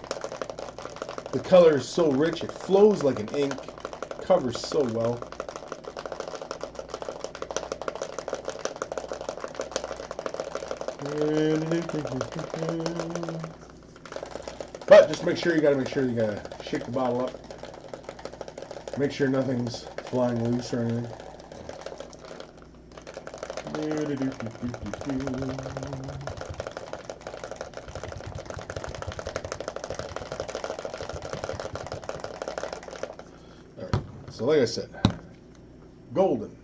The color is so rich, it flows like an ink, covers so well. But just make sure you gotta shake the bottle up. Make sure nothing's flying loose or anything. Alright, so like I said, golden,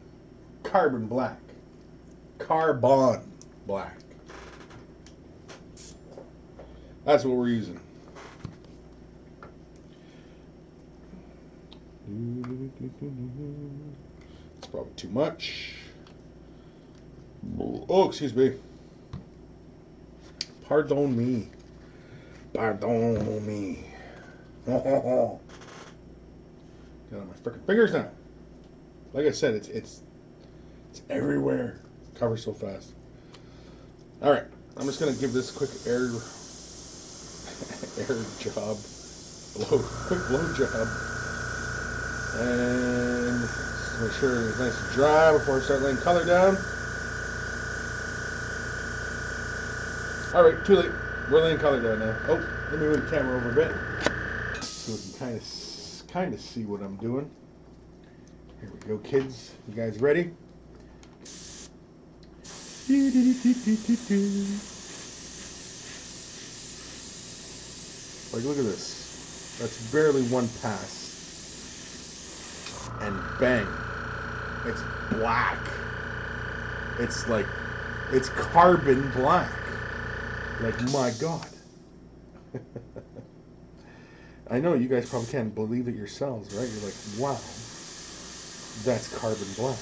carbon black, carbon black. That's what we're using. It's probably too much. Oh, excuse me. Pardon me. Pardon me. Get on my freaking fingers now. Like I said, it's everywhere. Covers so fast. All right, I'm just gonna give this a quick air job, quick blow job, and make sure it's nice and dry before I start laying color down. All right, too late. We're laying color down now. Oh, let me move the camera over a bit so we can kind of see what I'm doing. Here we go, kids. You guys ready? Like, look at this. That's barely one pass. And bang. It's black. It's like, it's carbon black. Like, my God. I know you guys probably can't believe it yourselves, right? You're like, wow. That's carbon black.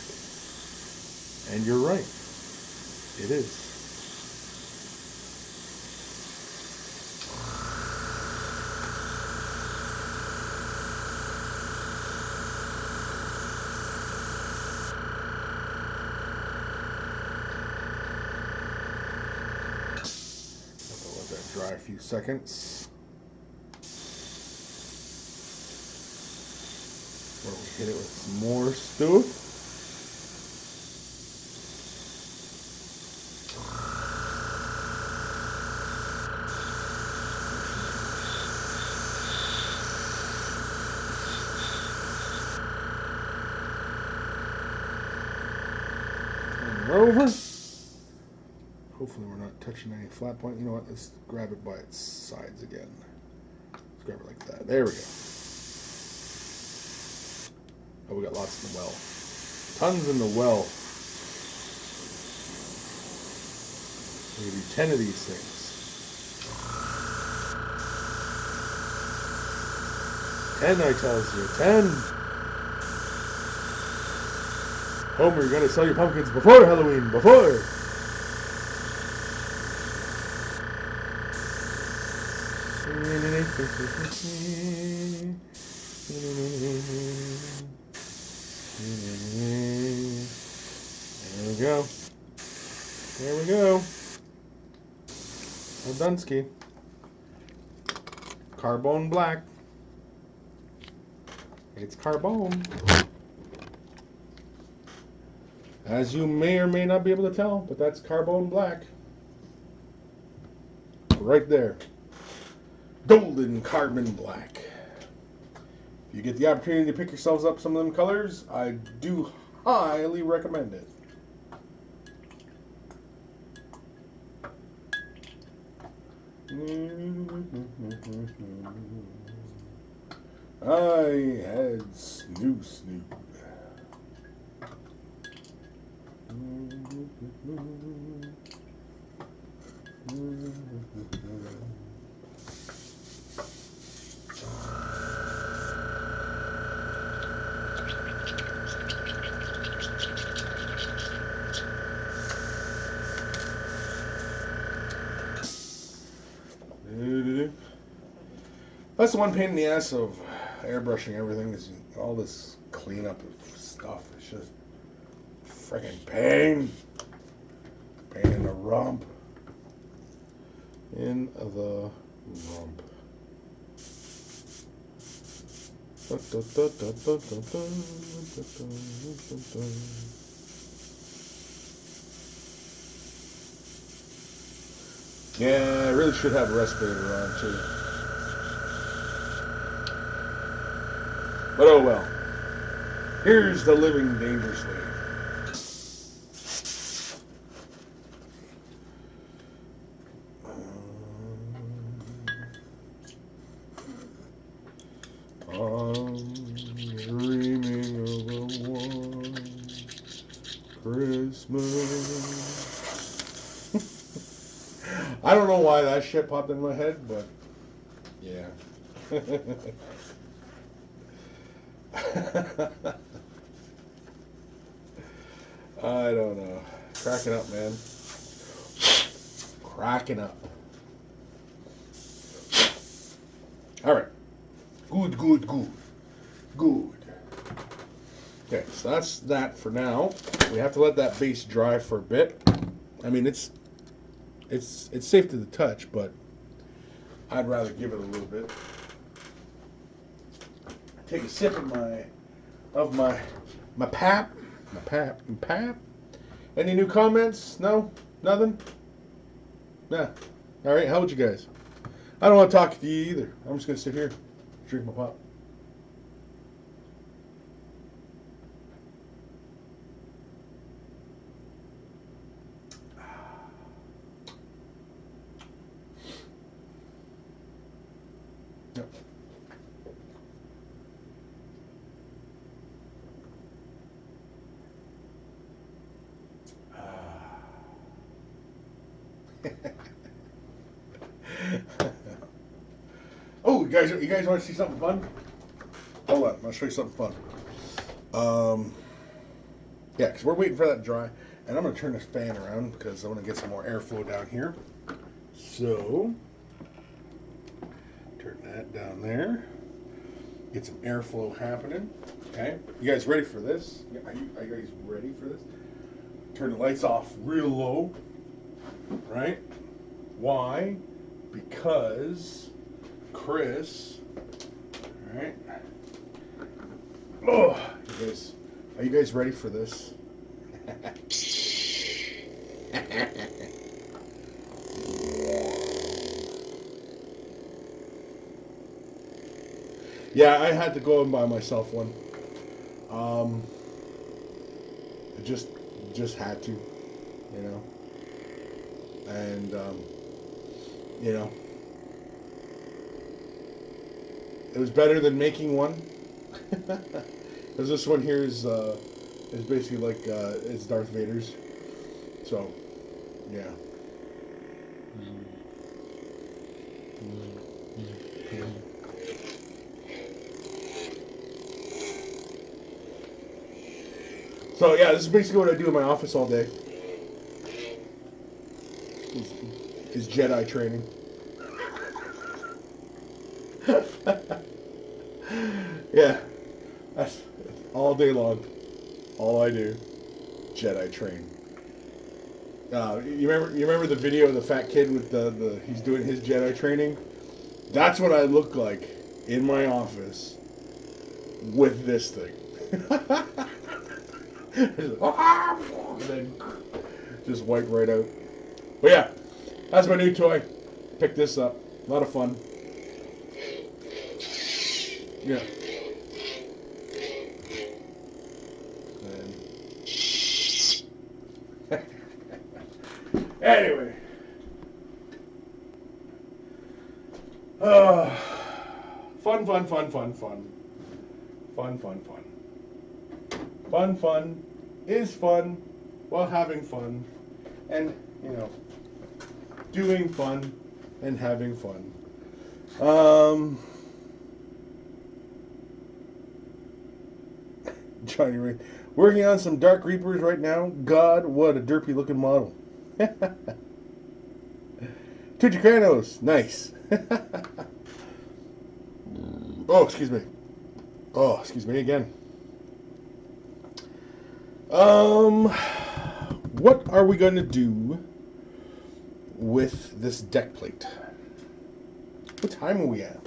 And you're right. It is. Let that dry a few seconds. Where we hit it with some more stuff. Over. Hopefully we're not touching any flat point. You know what? Let's grab it by its sides again. Let's grab it like that. There we go. Oh, we got lots in the well. Tons in the well. We can do 10 of these things. 10, I tells you. 10. Homer, you gotta sell your pumpkins before Halloween. Before. There we go. There we go. Dunsky. Carbone black. It's carbone. As you may or may not be able to tell, but that's carbone black. Right there. Golden carbon black. If you get the opportunity to pick yourselves up some of them colors, I do highly recommend it. I had snoo. That's the one pain in the ass of airbrushing everything, is all this cleanup of stuff. It's just freaking pain. Pain in the rump. In the rump. Yeah, I really should have a respirator on too. But oh well. Here's the living dangerously. I'm dreaming of a warm Christmas. I don't know why that shit popped in my head, but yeah. I don't know. Cracking up, man. Cracking up. All right. Good. Okay, so that's that for now. We have to let that base dry for a bit. I mean, it's safe to the touch, but I'd rather give it a little bit. Take a sip of my pap. Any new comments? No? Nothing? Nah. All right, how would you guys? I don't want to talk to you either. I'm just going to sit here, drink my pop. Yep. Oh, you guys want to see something fun? Hold on, I'll show you something fun. Yeah, because we're waiting for that to dry. And I'm going to turn this fan around because I want to get some more airflow down here. So, turn that down there. Get some airflow happening. Okay, you guys ready for this? Are you guys ready for this? Turn the lights off real low. Right? Why? Because Chris. All right. Oh, you guys, are you guys ready for this? Yeah, I had to go and buy myself one. I just had to, you know. And you know, it was better than making one. Because this one here is basically like it's Darth Vader's. So, yeah. So yeah, this is basically what I do in my office all day. Is Jedi training. Yeah, that's all day long. All I do, Jedi train. You remember the video of the fat kid with the he's doing his Jedi training? That's what I look like in my office with this thing. And then just wipe right out. But yeah, that's my new toy. Picked this up. A lot of fun. Yeah. Anyway. Fun. Fun is fun while having fun. And, you know, doing fun and having fun. Johnny Ray. Working on some Dark Reapers right now. God, what a derpy looking model. Tuchikanos. Nice. Oh, excuse me. Oh, excuse me again. What are we going to do with this deck plate? What time are we at? I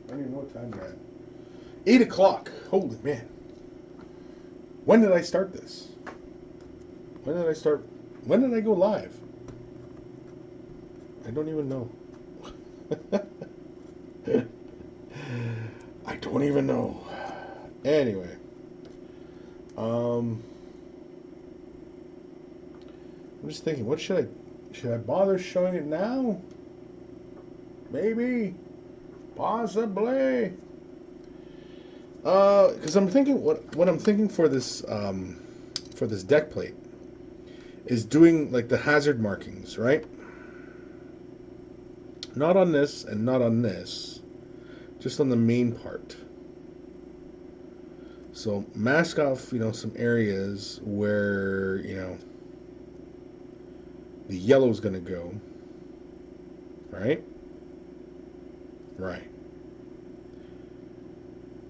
don't even know what time we're at. 8 o'clock. Holy man. When did I start this? When did I go live? I don't even know. I don't even know. Anyway. I'm just thinking, what should I bother showing it now? Maybe. Possibly. Because I'm thinking what I'm thinking for this deck plate is doing like the hazard markings, right? Not on this and not on this, just on the main part. So mask off, you know, some areas where, you know, the yellow's gonna go, right? Right.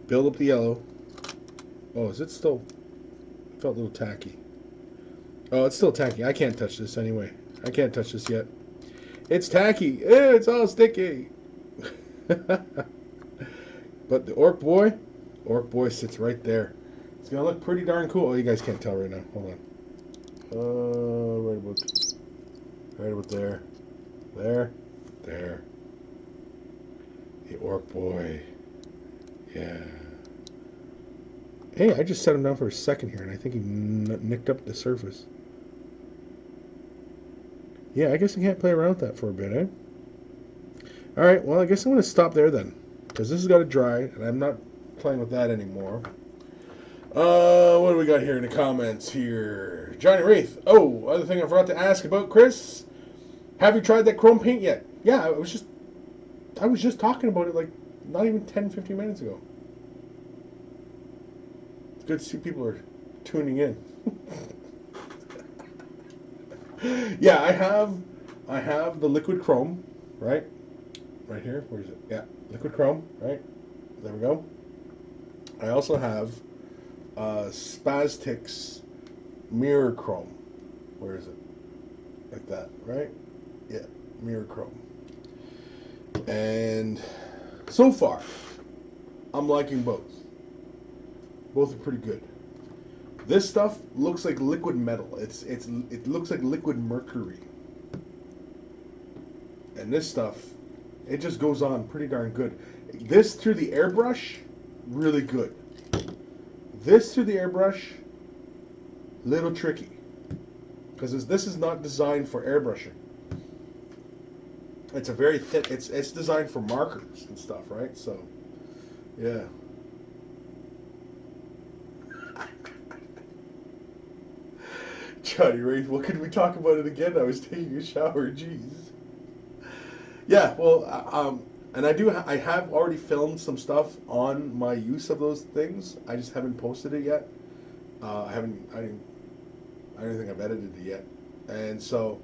Build up the yellow. Oh, is it still? It felt a little tacky. Oh, it's still tacky. I can't touch this anyway. I can't touch this yet. It's tacky. It's all sticky. But the Ork Boy sits right there. It's gonna look pretty darn cool. Oh, you guys can't tell right now. Hold on. Right about there. There. The Ork Boy. Yeah. Hey, I just set him down for a second here, and I think he nicked up the surface. Yeah, I guess I can't play around with that for a bit, eh? Alright, well, I guess I'm going to stop there then. Because this has got to dry, and I'm not playing with that anymore. What do we got here in the comments here? Johnny Wraith. Oh, other thing I forgot to ask about, Chris. Have you tried that chrome paint yet? Yeah, I was just talking about it like not even 10-15 minutes ago. It's good to see people are tuning in. Yeah, I have the liquid chrome, right? Right here. Where is it? Yeah, liquid chrome, right? There we go. I also have Spaztics mirror chrome. Where is it? Like that, right? Yeah, mirror chrome. And so far, I'm liking both. Both are pretty good. This stuff looks like liquid metal. It looks like liquid mercury. And this stuff, it just goes on pretty darn good. This through the airbrush, really good. This through the airbrush, little tricky. Because this is not designed for airbrushing. It's a very thin, it's designed for markers and stuff, right? So, yeah. Johnny Ray, what could we talk about it again? I was taking a shower, jeez. Yeah, well, and I have already filmed some stuff on my use of those things. I just haven't posted it yet. I don't think I've edited it yet. And so,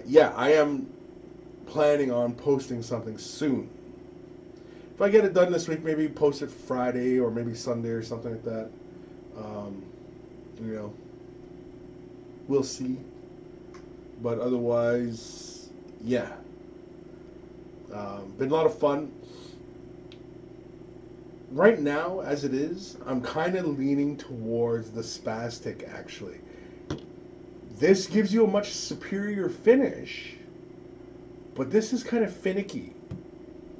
yeah, I am planning on posting something soon. If I get it done this week, maybe post it Friday or maybe Sunday or something like that. You know, we'll see. But otherwise, yeah. Been a lot of fun. Right now, as it is, I'm kind of leaning towards the Spaztic, actually. This gives you a much superior finish, but this is kind of finicky,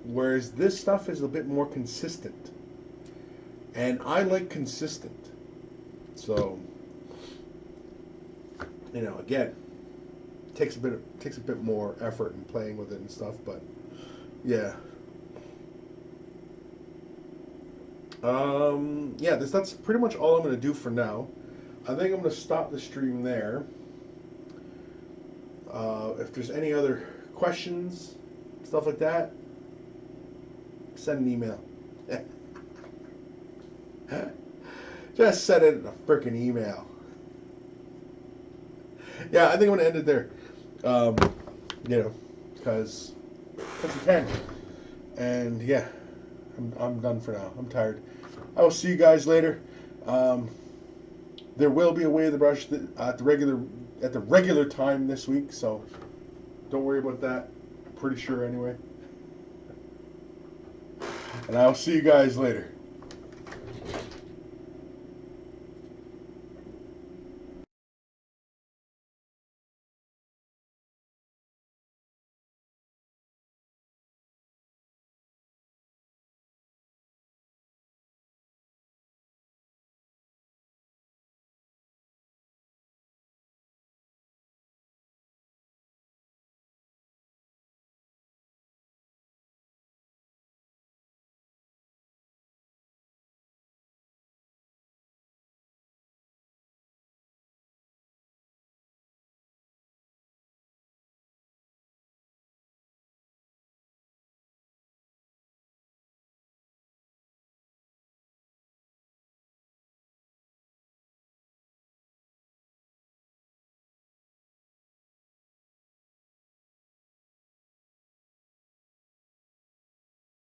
whereas this stuff is a bit more consistent. And I like consistent. So, you know, again, takes a bit more effort in playing with it and stuff, but yeah. Yeah, that's pretty much all I'm going to do for now. I think I'm going to stop the stream there. If there's any other questions, stuff like that, send an email. Just send it in a freaking email. Yeah, I think I'm going to end it there. You know, because you can. And yeah, I'm done for now. I'm tired. I will see you guys later. There will be a way of the brush at the regular time this week, so don't worry about that. I'm pretty sure anyway. And I'll see you guys later.